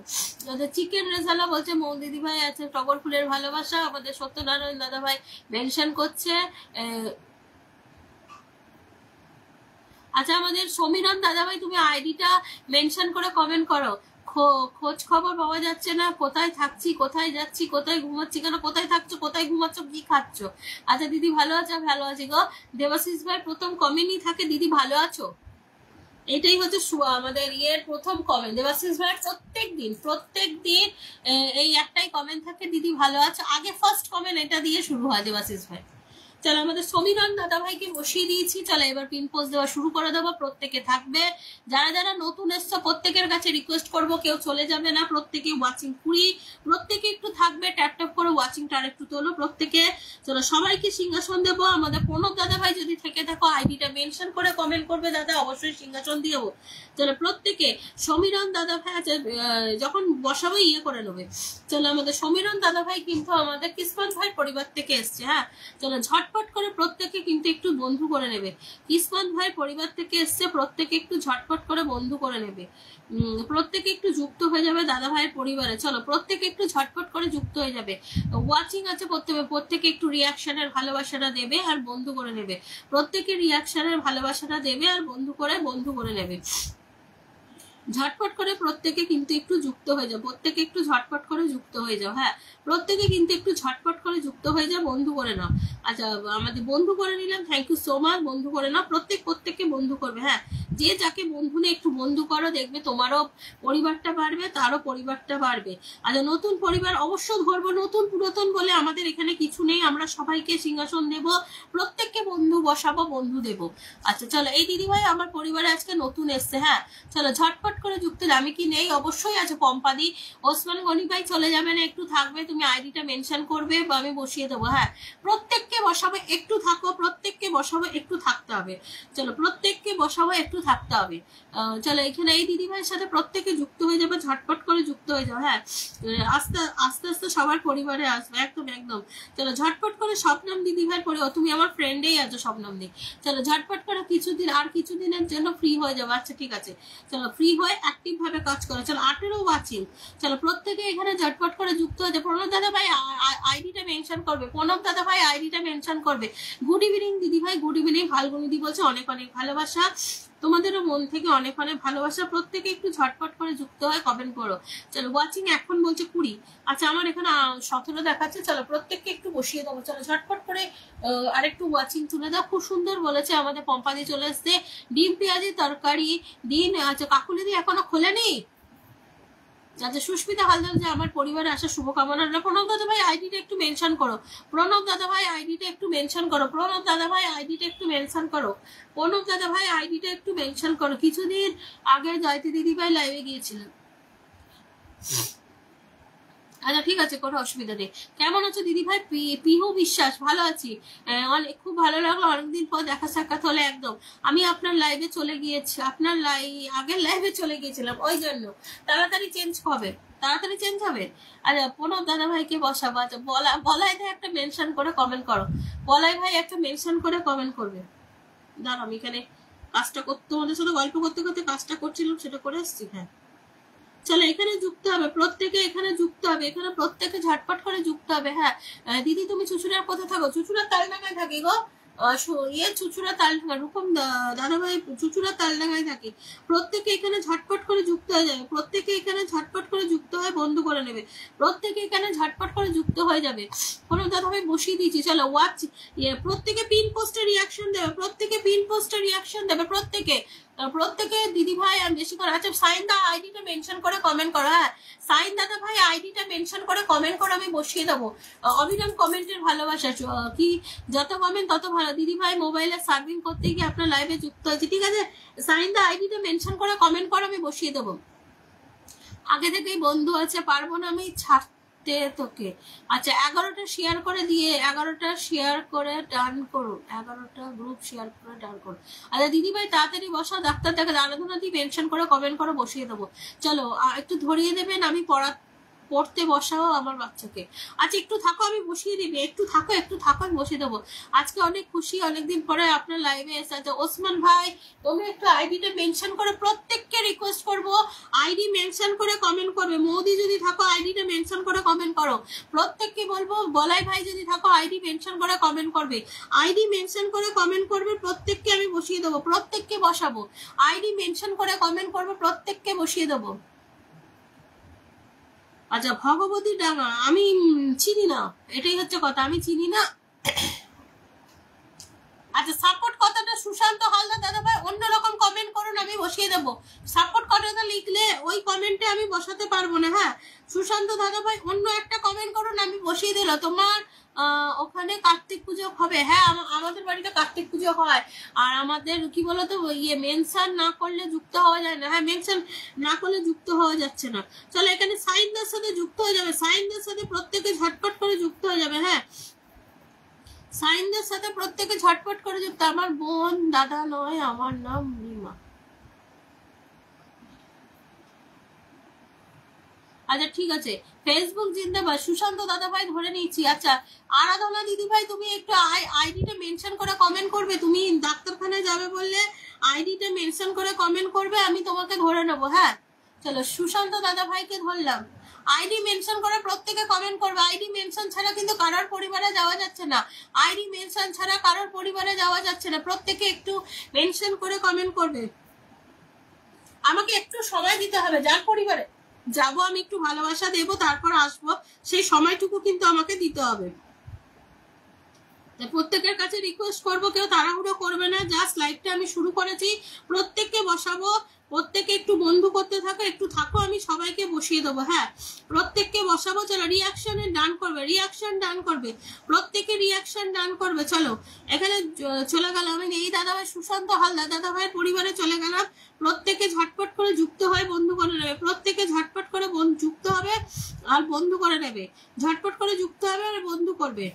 চিকেন রেজালা বলছে মৌ দিদি ভাই আছে। টগর ফুলের ভালোবাসা আমাদের সত্যনারায়ণ দাদা ভাই মেনশন করছে। আচ্ছা আমাদের সমীরণ দাদা ভাই, তুমি আইডিটা মেনশন করে কমেন্ট করো। খোঁজ খবর পাওয়া যাচ্ছে না, কোথায় থাকছি, কোথায় যাচ্ছি, কোথায় ঘুমাচ্ছি, কেন কোথায় থাকছো, কোথায় ঘুমাচ্ছ, কি খাচ্ছ। আচ্ছা দিদি ভালো আছো? ভালো আছি গো। দেবাশিস ভাই প্রথম কমেন্টই থাকে দিদি ভালো আছো, এটাই হচ্ছে আমাদের ইয়ের প্রথম কমেন্ট। দেবাশিস ভাই প্রত্যেক দিন এই একটাই কমেন্ট থাকে, দিদি ভালো আছো। আগে ফার্স্ট কমেন্ট এটা দিয়ে শুরু হয় দেবাশিস ভাই। চলো আমাদের সমীরণ দাদা ভাইকে বসিয়ে দিয়েছি, চলো এবার পিন পোস্ট দেওয়া শুরু করে দেবো। প্রত্যেকে থাকবে, যারা যারা নতুন এসছো প্রত্যেকের কাছে রিকোয়েস্ট করবো, কেউ চলে যাবে না, প্রত্যেকে ওয়াচিং কুড়ি, প্রত্যেকে একটু থাকবে, ট্যাপ ট্যাপ করে ওয়াচিংটা আর একটু তোলো প্রত্যেকে। চলো সবাইকে সিংহাসন দেবো। আমাদের প্রণব দাদা ভাই যদি থেকে থাকো আইডিটা মেনশন করে কমেন্ট করবে, দাদা অবশ্যই সিংহাসন দিয়েও। চলো প্রত্যেকে সমীরণ দাদা ভাই আছে, যখন বসাবো ইয়ে করে নেবে। চলো আমাদের সমীরণ দাদা ভাই কিন্তু আমাদের কিসমত ভাই পরিবার থেকে এসছে। হ্যাঁ চলো ঝটপট করে প্রত্যেকে কিন্তু একটু বন্ধু করে নেবে। কিসমত ভাই পরিবার থেকে এসছে, প্রত্যেকে একটু ঝটপট করে বন্ধু করে নেবে, প্রত্যেকে একটু যুক্ত হয়ে যাবে দাদা ভাইয়ের পরিবারে। চলো প্রত্যেকে একটু ঝটপট করে যুক্ত হয়ে যাবে। ওয়াচিং আছে প্রত্যেকে একটু রিয়াকশনের ভালোবাসাটা দেবে আর বন্ধু করে নেবে। প্রত্যেকে রিয়াকশনের ভালোবাসাটা দেবে আর বন্ধু করে নেবে। ঝটপট করে প্রত্যেকে কিন্তু একটু যুক্ত হয়ে যাও, প্রত্যেকে একটু ঝটপট করে যুক্ত হয়ে যাও। হ্যাঁ প্রত্যেকে কিন্তু একটু ঝটপট করে যুক্ত হয়ে যাও, বন্ধু করে নাও। আচ্ছা আমাদের বন্ধু করে নিলাম, থ্যাংক ইউ সো মাচ। বন্ধু করে নাও, প্রত্যেককে বন্ধু করবে। হ্যাঁ যে যাকে বন্ধু নিয়ে একটু বন্ধু করো, দেখবে তোমারও পরিবারটা বাড়বে, তারও পরিবারটা বাড়বে। আচ্ছা নতুন পরিবার অবশ্য ধরবো, নতুন পুরাতন বলে আমাদের এখানে কিছু নেই, আমরা সবাইকে সিংহাসন দেব, প্রত্যেককে বন্ধু বসাবো, বন্ধু দেব। আচ্ছা চলো এই দিদি ভাই আমার পরিবারে আজকে নতুন এসছে। হ্যাঁ চলো ঝটপট করে যুক্ত। আমি কি নেই? অবশ্যই আছে পম্পাদি। ওসমান গনি ভাই চলে যাবে না, একটু থাকবে, তুমি আইডিটা মেনশন করবে বা আমি বসিয়ে দেবো। হ্যাঁ প্রত্যেককে বসাবো, একটু থাকো, প্রত্যেককে বসাবো, একটু থাকতে হবে। চলো প্রত্যেককে বসাবো, একটু থাকতে হবে। চলো এখানে এই দিদি ভাইয়ের সাথে প্রত্যেকে যুক্ত হয়ে যাবে, ঝটপট করে যুক্ত হয়ে যাও। হ্যাঁ আস্তে আস্তে সবার পরিবারে আসবে, একদম। চলো ঝটপট করে স্বপ্নম দিদি ভাইয়ের পরিবার, তুমি আমার ফ্রেন্ডেই আছো স্বপ্নম দি। চলো ঝটপট করে কিছুদিনের জন্য ফ্রি হয়ে যাবো। আচ্ছা ঠিক আছে চলো ফ্রি হয়ে অ্যাক্টিভ ভাবে কাজ করো। চলো 18 ওয়াচিং। চলো প্রত্যেকে এখানে ঝটপট করে যুক্ত হয়ে যাবে। প্রণব দাদা ভাই আইডিটা মেনশন করবে, প্রণব দাদা ভাই আইডিটা মেনশন করবে। গুড ইভিনিং দিদি ভাই, গুড ইভিনিং। ফাল্গুনি দি বলছে অনেক ভালোবাসা, তোমাদেরও মন থেকে অনেক ভালোবাসা। প্রত্যেকে একটু ঝটপট করে যুক্ত হয়, কমেন্ট করো। চলো ওয়াচিং এখন বলছে 20। আচ্ছা আমার এখানে 17 দেখাচ্ছে। চলো প্রত্যেককে একটু বসিয়ে দেবো। চলো ঝটপট করে আরেকটু ওয়াচিং তুলে দাও। খুব সুন্দর বলেছে আমাদের পম্পাদি চলে এসছে, ডিম পেঁয়াজি তরকারি দিন। আচ্ছা কাকুলি দি এখনো খোলেনি, আচ্ছা সুস্মিতা হালদার যে আমার পরিবারে আসা শুভকামনা। প্রণব দাদা ভাই আইডিটা একটু মেনশন করো, প্রণব দাদা ভাই আইডিটা একটু মেনশন করো, প্রণব দাদা ভাই আইডিটা একটু মেনশন করো, প্রণব দাদা ভাই আইডিটা একটু মেনশন করো। কিছুদিন আগে জয়তী দিদি ভাই লাইভে গিয়েছিলেন। আচ্ছা ঠিক আছে, কোনো অসুবিধা নেই। কেমন আছো দিদি ভাই? পিহু বিশ্বাস, ভালো আছি, অনেক খুব ভালো লাগলো, অনেকদিন পর দেখা সাক্ষাৎ হলে। একদম আমি আপনার লাইভে চলে গিয়েছি, আপনার আগের লাইভে চলে গিয়েছিলাম, ওই জন্য তাড়াতাড়ি চেঞ্জ হবে, তাড়াতাড়ি চেঞ্জ হবে। আচ্ছা প্রণব দাদা ভাইকে বসাবো। আচ্ছা বলাই ভাই একটা মেনশন করে কমেন্ট করো, বলাই ভাই একটা মেনশন করে কমেন্ট করবে। দাঁড়াও আমি এখানে কাজটা করতে, তোমাদের সাথে গল্প করতে করতে কাজটা করছিলাম, সেটা করে এসছি। হ্যাঁ চলো এখানে যুক্ত হবে, প্রত্যেকে এখানে যুক্ত হবে, এখানে প্রত্যেকে ঝটপট করে যুক্ত হবে। হ্যাঁ দিদি তুমি চুচুড়ার কোথায় থাকো? চুচুড়ার তালডাঙ্গায় থাকি গো, চুচুড়া তালডাঙ্গা, রূপম দাদাভাই চুচুড়া তালডাঙ্গায় থাকি। প্রত্যেকে এখানে ঝটপট করে যুক্ত হয়ে যাবে, প্রত্যেকে এখানে ঝটপট করে যুক্ত হয়ে বন্ধ করে নেবে, প্রত্যেকে এখানে ঝটপট করে যুক্ত হয়ে যাবে। কোনো দাদাভাই বসিয়ে দিয়েছি, চলো ওয়াচ, প্রত্যেকে পিন পোস্টে রিয়াকশন দেবে, প্রত্যেকে পিন পোস্টে রিয়াকশন দেবে, প্রত্যেকে দিদি ভাই আর বেশি করে। আচ্ছা সাইন দা আইডিটা মেনশন করে কমেন্ট করো। হ্যাঁ সাইন দাদা ভাই আইডিটা মেনশন করে কমেন্ট করো, আমি বসিয়ে দেবো। অবিরাম কমেন্টের ভালোবাসা, কি যত কমেন্ট তত ভালো। দিদি ভাই মোবাইলে সার্ভিং করতে গিয়ে আপনার লাইভে যুক্ত হয়েছে, ঠিক আছে সাইন দা আইডিটা মেনশন করে কমেন্ট করো, আমি বসিয়ে দেবো। আগে থেকেই বন্ধু আছে, পারবো না আমি ছাড়তে তোকে। আচ্ছা 11টা শেয়ার করে দিয়ে, 11টা শেয়ার করে ডান করুন, 11টা গ্রুপ শেয়ার করে ডান করুন। আচ্ছা দিদি ভাই তাড়াতাড়ি বসাও, ডাক্তার দেখে আরাধনা দিয়ে মেনশন করে কমেন্ট করে বসিয়ে দেবো। চলো একটু ধরিয়ে দেবেন, আমি পড়তে বসাও আমার বাচ্চাকে। আচ্ছা একটু থাকো, আমি বসিয়ে দিবি, একটু থাকো আমি বসিয়ে দেবো। আজকে অনেক খুশি, অনেকদিন পরে আপনার লাইভে এসে। আচ্ছা ওসমান ভাই তুমি একটু আইডিটা মেনশন করে, প্রত্যেককে রিকোয়েস্ট করবো আইডি মেনশন করে কমেন্ট করবে। মোদি যদি থাকো আইডিটা মেনশন করে কমেন্ট করো, প্রত্যেককে বলবো। বলাই ভাই যদি থাকো আইডি মেনশন করে কমেন্ট করবে, আইডি মেনশন করে কমেন্ট করবে, প্রত্যেককে আমি বসিয়ে দেবো, প্রত্যেককে বসাবো। আইডি মেনশন করে কমেন্ট করবে, প্রত্যেককে বসিয়ে দেবো। আচ্ছা ভগবতী ডাঙ্গা আমি চিনি না, এটাই হচ্ছে কথা, আমি চিনি না। আচ্ছা সাপোর্ট কথাটা সুশান্ত হালদার দাদা ভাই অন্যরকম কমেন্ট করুন, আমি বসিয়ে দেবো। সাপোর্ট কথাটা লিখলে ওই কমেন্টে আমি বসাতে পারবো না। হ্যাঁ সুশান্ত দাদা ভাই অন্য একটা কমেন্ট করুন, আমি বসিয়ে দিল। তোমার ওখানে কার্তিক পুজো হবে? হ্যাঁ আমাদের বাড়িতে কার্তিক পুজো হয়। আর আমাদের কি বলতো মেনশন না করলে যুক্ত হওয়া যায় না। হ্যাঁ মেনশন না করলে যুক্ত হওয়া যাচ্ছে না। চলো এখানে সাইনদের সাথে যুক্ত হয়ে যাবে, সাইনদের সাথে প্রত্যেকে ঝটপট করে যুক্ত হয়ে যাবে। হ্যাঁ সাইনদের সাথে প্রত্যেকে ঝটপট করে যুক্ত। আমার বোন দাদা নয়, আমার নাম রিমা। আচ্ছা ঠিক আছে, ফেসবুক জিন্দাবাদ, সুশান্ত দাদা ভাই ধরে নিচ্ছি। আচ্ছা আরাধনা দিদি ভাই তুমি একটু আইডিটা মেনশন করে কমেন্ট করবে, তুমি ডাক্তারখানায় যাবে বললে আইডিটা মেনশন করে কমেন্ট করবে, আমি তোমাকে ধরে নেবো। হ্যাঁ চলো সুশান্ত দাদা ভাইকে ধরলাম, আইডি মেনশন করে প্রত্যেকে কমেন্ট করবে। আইডি মেনশন ছাড়া কিন্তু কারোর পরিবারে যাওয়া যাচ্ছে না, আইডি মেনশন ছাড়া কারোর পরিবারে যাওয়া যাচ্ছে না, প্রত্যেকে একটু মেনশন করে কমেন্ট করবে। আমাকে একটু সময় দিতে হবে, যার পরিবারে যাবো আমি একটু ভালোবাসা দেবো, তারপর আসবো, সেই সময়টুকু কিন্তু আমাকে দিতে হবে। প্রত্যেকের কাছে রিকোয়েস্ট করবো কেউ তাড়াহুড়ো করবে না, জাস্ট লাইভটা আমি শুরু করেছি, প্রত্যেককে বসাবো, প্রত্যেকে একটু বন্ধু করতে থাকো, একটু থাকো, আমি সবাইকে বসিয়ে দেবো। হ্যাঁ প্রত্যেককে বসাবো। চলো রিয়াকশনের ডান করবে, রিয়াকশন ডান করবে, প্রত্যেকে রিয়াকশন ডান করবে। চলো এখানে চলে গেলাম আমি, এই দাদা ভাই সুশান্ত হালদার দাদা ভাইয়ের পরিবারে চলে গেলাম। প্রত্যেকে ঝটপট করে যুক্ত হয়ে বন্ধু করে নেবে, প্রত্যেকে ঝটপট করে যুক্ত হবে আর বন্ধু করে নেবে, ঝটপট করে যুক্ত হবে আর বন্ধু করবে।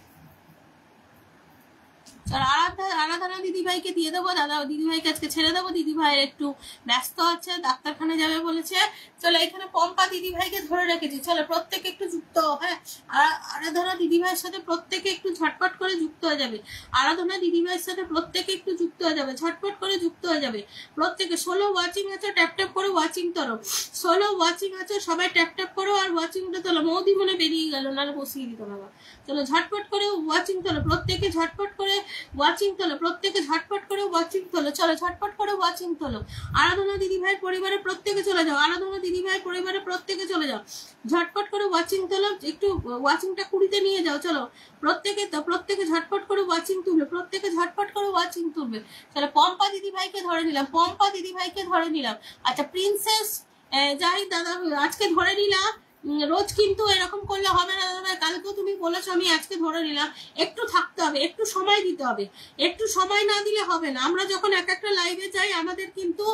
আরাধনা দিদি ভাইকে দিয়ে দেবো, দাদা দিদি ভাইকে আজকে ছেড়ে দেবো, দিদি ভাইয়ের একটু ব্যস্ত আছে, ডাক্তারখানে যাবে বলেছে। চলো এখানে পম্পা দিদি ভাইকে ধরে রেখেছি, চলো প্রত্যেকে একটু যুক্ত। হ্যাঁ আরাধনা দিদি ভাইয়ের সাথে প্রত্যেকে একটু ঝটপট করে যুক্ত হয়ে যাবে, আরাধনা দিদি ভাইয়ের সাথে প্রত্যেকে একটু যুক্ত হয়ে যাবে, ঝটপট করে যুক্ত হয়ে যাবে প্রত্যেকে। 16 ওয়াচিং আছে, ট্যাপ ট্যাপ করে ওয়াচিং তোলো, 16 ওয়াচিং আছে, সবাই ট্যাপ ট্যাপ করো আর ওয়াচিংটা তোলো। মৌদি মনে বেরিয়ে গেল, নাহলে বসিয়ে দিত বাবা। চলো ঝটপট করে ওয়াচিং তোলো, প্রত্যেকে ঝটপট করে ওয়াচিং তোলো, প্রত্যেকে ঝটপট করে ওয়াচিং তোলো। চলো ঝটপট করে ওয়াচিং তোলো। আরাধনা দিদি ভাইয়ের পরিবারে প্রত্যেকে চলে যাও, আরাধনা দিদি ভাইয়ের পরিবারে প্রত্যেকে চলে যাও, ঝটপট করে ওয়াচিং তোলো, একটু ওয়াচিংটা 20-তে নিয়ে যাও। চলো প্রত্যেকে ঝটপট করে ওয়াচিং তুলবে, প্রত্যেকে ঝটপট করে ওয়াচিং তুলবে। চলো পম্পা দিদি ভাইকে ধরে নিলাম, পম্পা দিদি ভাইকে ধরে নিলাম। আচ্ছা প্রিন্সেস যাই দাদা, আজকে ধরে নিলাম, রোজ কিন্তু এরকম করলে হবে না দাদা ভাই। কালকেও তুমি বলেছো, আমি আজকে ধরে নিলাম একটু থাকতে হবে, একটু সময় দিতে হবে। একটু সময় না দিলে হবে না। আমরা যখন এক একটা লাইভে যাই আমাদের কিন্তু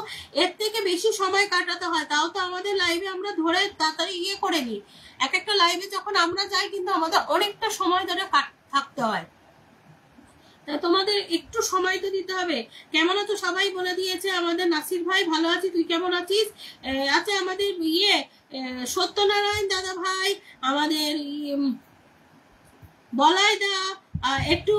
এর থেকে বেশি সময় কাটাতে হয়, তাও তো আমাদের লাইভে আমরা ধরে তাড়াতাড়ি ইয়ে করে নিই। এক একটা লাইভে যখন আমরা যাই কিন্তু আমাদের অনেকটা সময় ধরে থাকতে হয়। তা তোমাদের একটু সময় তো দিতে হবে। কেমন আছো সবাই বলে দিয়েছে। আমাদের নাসির ভাই ভালো আছি, তুই কেমন আছিস? আচ্ছা আমাদের ইয়ে সত্যনারায়ণ দাদা ভাই, আমাদের বলাই দা, একটু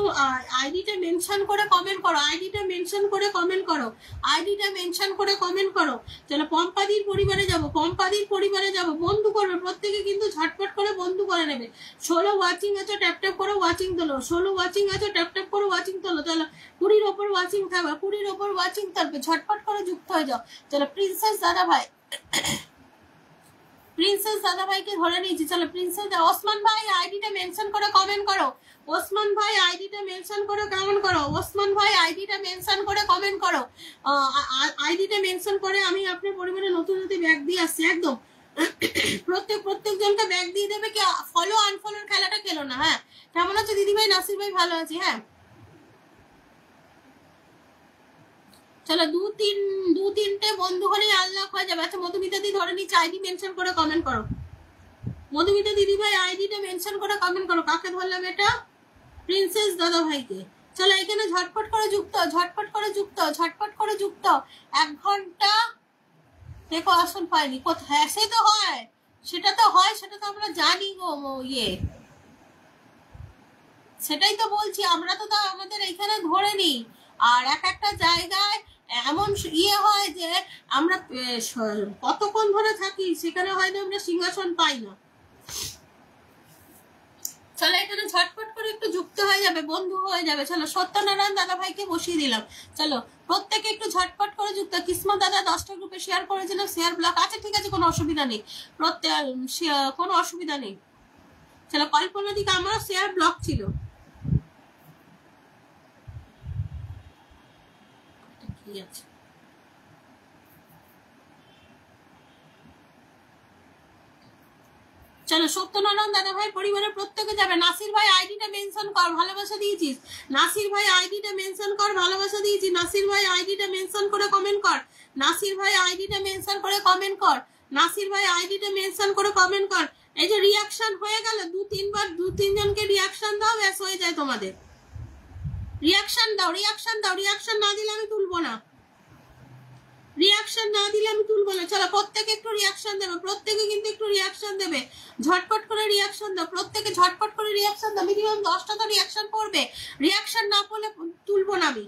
আইডিটা মেনশন করে কমেন্ট করো, আইডিটা মেনশন করে কমেন্ট করো, আইডিটা মেনশন করে কমেন্ট করো। চলো পম্পাদির পরিবারে যাব, পম্পাদির পরিবারে যাব। বন্ধু করবে প্রত্যেকে, কিন্তু ঝটপট করে বন্ধু করে নেবে। 16 ওয়াচিং আছো, ট্যাপ ট্যাপ করে ওয়াচিং তোলো। 16 ওয়াচিং আছো, ট্যাপ ট্যাপ করে ওয়াচিং তোলো। চলো 20-র ওপর ওয়াচিং থাকবে, 20-র ওপর ওয়াচিং থাকবে, ঝটপট করে যুক্ত হয়ে যাও। চলো প্রিন্সেস দাদা ভাই, প্রিন্সেস দাদা ভাইকে ধরে নিয়েছি। চলো প্রিন্সেস ওসমান ভাই আইডিটা মেনশন করে কমেন্ট করো। ওসমান ভাই আইডিটা মেনশন করে কমেন্ট করো। ওসমান ভাই আইডিটা মেনশন করে কমেন্ট করো। আইডিটা মেনশন করে আমি আপনার পরিবারে নতুন নতুন ব্যাগ দিয়ে আসছি একদম। প্রত্যেকজনকে ব্যাগ দিয়ে দেবে। কি ফলো আনফলোর খেলাটা খেলো না। হ্যাঁ, কেমন আছে দিদি ভাই? নাসির ভাই ভালো আছি। হ্যাঁ চলো দু তিনটে বন্ধু হলেই আনলক হয়ে যাবে। আচ্ছা মধুমিতা দি ধরে নিচ্ছে, আইডি মেনশন করে কমেন্ট করো। মধুমিতা দিদি ভাই আইডিটা মেনশন করে কমেন্ট করো। কাকে ধরলাম এটা? প্রিন্সেস দাদা ভাইকে। চলো এখানে ঝটপট করে যুক্ত, ঝটপট করে যুক্ত, ঝটপট করে যুক্ত। 1 ঘন্টা দেখো আসল পাইনি কোথায়। সে তো হয়, সেটা তো হয়, সেটা তো আমরা জানি গো। ইয়ে সেটাই তো বলছি, আমরা তো আমাদের এখানে ধরে নিই। আর এক একটা জায়গায় এমন ইয়ে হয় যে আমরা কতক্ষণ ধরে থাকি, সেখানে হয়তো আমরা সিংহাসন পাই না। চলো এখানে ঝটপট করে একটু যুক্ত হয়ে যাবে, বন্ধু হয়ে যাবে। চলো সত্যনারায়ণ দাদা ভাইকে বসিয়ে দিলাম। চলো প্রত্যেকে একটু ঝটপট করে যুক্ত। কিসমত দাদা 10টা গ্রুপে শেয়ার করেছিলাম, শেয়ার ব্লক আছে, ঠিক আছে, কোনো অসুবিধা নেই। কোনো অসুবিধা নেই। চলো কল্পনা দিকে আমারও শেয়ার ব্লক ছিল। কি আছে চলো সত্যনারায়ণ দাদা ভাই পরিবারের প্রত্যেকে যাবে। নাসির ভাই আইডিটা মেনশন কর, ভালোবাসা দিয়েছিস। নাসির ভাই আইডিটা মেনশন কর, ভালোবাসা দিয়েছি। নাসির ভাই আইডিটা মেনশন করে কমেন্ট কর। নাসির ভাই আইডিটা মেনশন করে কমেন্ট কর। নাসির ভাই আইডিটা মেনশন করে কমেন্ট কর। এই যে রিয়াকশন হয়ে গেল, 2-3 জনকে রিয়াকশন দাও, ব্যাস হয়ে যায় তোমাদের। রিয়াকশন দাও, রিয়াকশন দাও। রিয়াকশন না দিলে আমি তুলবো না, রিয়াকশন না দিলে আমি তুলবো না। চলো প্রত্যেকে একটু রিয়াকশন দেবে, প্রত্যেকে কিন্তু একটু রিয়াকশন দেবে। ঝটপট করে রিয়াকশন দাও, প্রত্যেকে ঝটপট করে রিয়াকশন দাও। মিনিমাম 10টা তো রিয়াকশন পড়বে, রিয়াকশন না পড়লে তুলবো না আমি।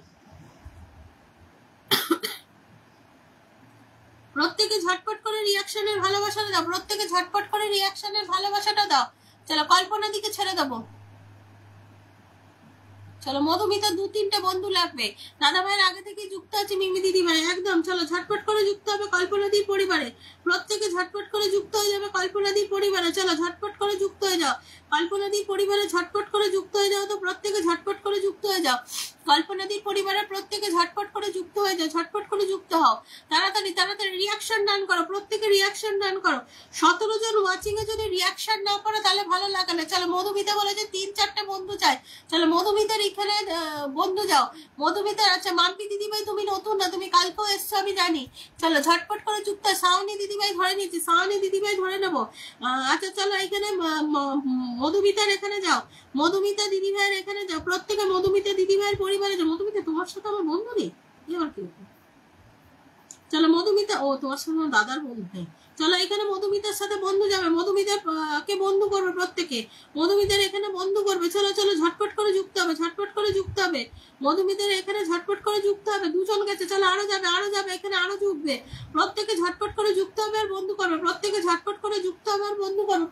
প্রত্যেকে ঝটপট করে রিয়াকশনের ভালোবাসাটা দাও, প্রত্যেকে ঝটপট করে রিয়াকশনের ভালোবাসাটা দাও। চলো কল্পনা দিকে ছেড়ে দেবো। চলো মধুমিতা 2-3টে বন্ধু লাগবে। দাদা ভাইয়ের আগে থেকে যুক্ত আছে মিমি দিদি ভাই একদম। চলো ঝটপট করে যুক্ত হবে কল্পনাদির পরিবারে, প্রত্যেকে ঝটপট করে যুক্ত হয়ে যাবে কল্পনাদির পরিবারে। চলো ঝটপট করে যুক্ত হয়ে যাও কল্পনাদির পরিবারে, ঝটপট করে যুক্ত হয়ে যাও। তো প্রত্যেকে ঝটপট করে যুক্ত হয়ে যাও কল্পনাদির পরিবারে, প্রত্যেকে ঝটপট করে যুক্ত হয়ে যাও, ঝটপট করে যুক্ত হও। তাড়াতাড়ি তাড়াতাড়ি রিয়াকশন ডান করো, প্রত্যেকে রিয়াকশন ডান করো। 17 জন ওয়াচিং এ যদি রিয়াকশন না করো তাহলে ভালো লাগে না। চলো মধুমিতা বলে যে 3-4টে বন্ধু চাই। চলো মধুমিতার এখানে বন্ধু যাও। মধুমিতার, আচ্ছা মাম্পি দিদিভাই তুমি নতুন না, তুমি কালকেও এসছো আমি জানি। চলো ঝটপট করে যুক্ত। সাউনি দিদিভাই ধরে নিচ্ছি, সাউনি দিদিভাই ধরে নেবো। আচ্ছা চলো এখানে মধুমিতার এখানে যাও, মধুমিতা দিদিভাইয়ের এখানে যাও, প্রত্যেকে মধুমিতা দিদিভাইয়ের পরিবারে যাও। মধুমিতা তোমার সাথে আমার বন্ধু নেই এবার কি? চলো মধুমিতা, ও তোমার সাথে আমার দাদার বন্ধু নেই। চলো এখানে মধুমিতার সাথে বন্ধু যাবে, মধুমিতার কে বন্ধু করবে, প্রত্যেকে মধুমিতার এখানে বন্ধু করবে। চলো চলো ঝটপট করে যুক্ত হবে, ঝটপট করে যুক্ত হবে। মধুমিতার এখানে ঝটপট করে যুক্ত হবে। 2 জন গেছে, চলো আরো যাবে, আরো যাবে, এখানে আরো যুক্তবে। প্রত্যেকে ঝটপট করে যুক্ত হবে আর বন্ধু করবে, প্রত্যেকে ঝটপট করে যুক্ত হবে আর বন্ধু করবে।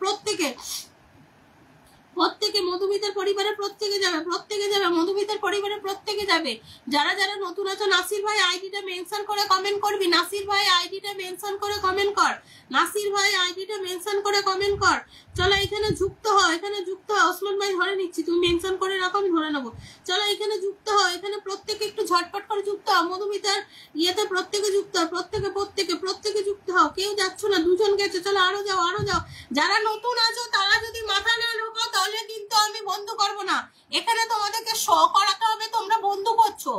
প্রত্যেকে মধুমিতার পরিবারে প্রত্যেকে যাবে, প্রত্যেকে যাবে মধুমিতার পরিবারে, প্রত্যেকে যাবে। যারা যারা নতুন আছো নাসির ভাই আইডিটা মেনশন করে কমেন্ট করবি। নাসির ভাই আইডিটা মেনশন করে কমেন্ট কর। নাসির ভাই আইডিটা মেনশন করে কমেন্ট কর। চলো এখানে যুক্ত হও, এখানে যুক্ত হও। ওসমান ভাই ধরে নিচ্ছি, তুমি মেনশন করে রাখো, আমি ধরে নেবো। চলো এখানে যুক্ত হও, এখানে প্রত্যেকে একটু ঝটপট করে যুক্ত হও। মধুমিতার ইয়েতে প্রত্যেকে যুক্ত হও, প্রত্যেকে প্রত্যেকে প্রত্যেকে যুক্ত হও, কেউ যাচ্ছ না, দুজন গেছে, চলো আরো যাও আরো যাও। যারা নতুন আছো তারা যদি মাথা না ঢোকাও তাহলে কিন্তু আমি বন্ধ করব না। এখানে তোমাদেরকে শ করাতে হবে, তোমরা বন্ধু করছো,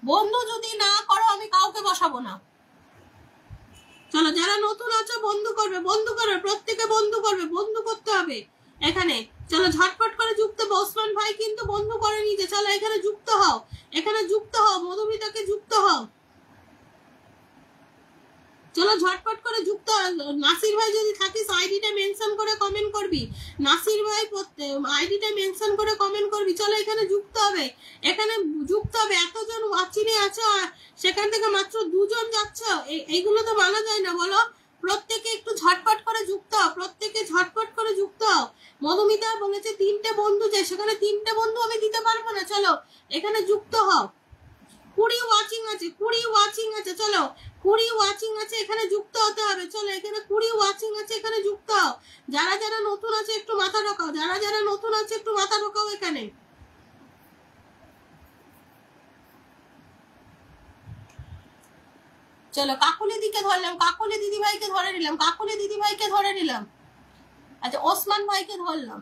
বন্ধু যদি না করো আমি কাউকে বসাবো না। চলো যারা নতুন আছো বন্ধু করবে, বন্ধু করবে, প্রত্যেকে বন্ধু করবে, বন্ধু করতে হবে এখানে। চলো ঝটপট করে যুক্ত। ওসমান ভাই কিন্তু বন্ধু করে নিয়েছে, চলো এখানে যুক্ত হও, এখানে যুক্ত হও, মধুমিতাকে যুক্ত হও, চলো ঝটপট করে যুক্ত। নাসির ভাই যদি থাকিস আইডিটা মেনশন করে কমেন্ট করবি, নাসির ভাই আইডিটা মেনশন করে কমেন্ট করবি। চলো এখানে যুক্ত হবে, এখানে যুক্ত হবে। এতজন ওয়াচিনে আছো, সেখান থেকে মাত্র 2 জন যাচ্ছ, এইগুলো তো মানা যায় না বলো। প্রত্যেকে একটু ঝটপট করে যুক্ত হও, প্রত্যেকে ঝটপট করে যুক্ত হও। মধুমিতা বলেছে 3টে বন্ধু যায়, সেখানে 3টে বন্ধু আমি দিতে পারবো না। চলো এখানে যুক্ত হও। 20 ওয়াচিং আছে, 20 ওয়াচিং আছে, চলো 20 ওয়াচিং আছে, এখানে যুক্ত হতে হবে। চলো এখানে 20 ওয়াচিং আছে, এখানে যুক্ত হও। যারা যারা নতুন আছে একটু মাথা ঢোকাও, যারা যারা নতুন আছে একটু মাথা ঢোকাও এখানে। চলো কাকুলি দিকে ধরলাম, কাকুলি দিদি ভাইকে ধরে নিলাম, কাকুলি দিদি ভাইকে ধরে নিলাম। আচ্ছা ওসমান ভাইকে ধরলাম।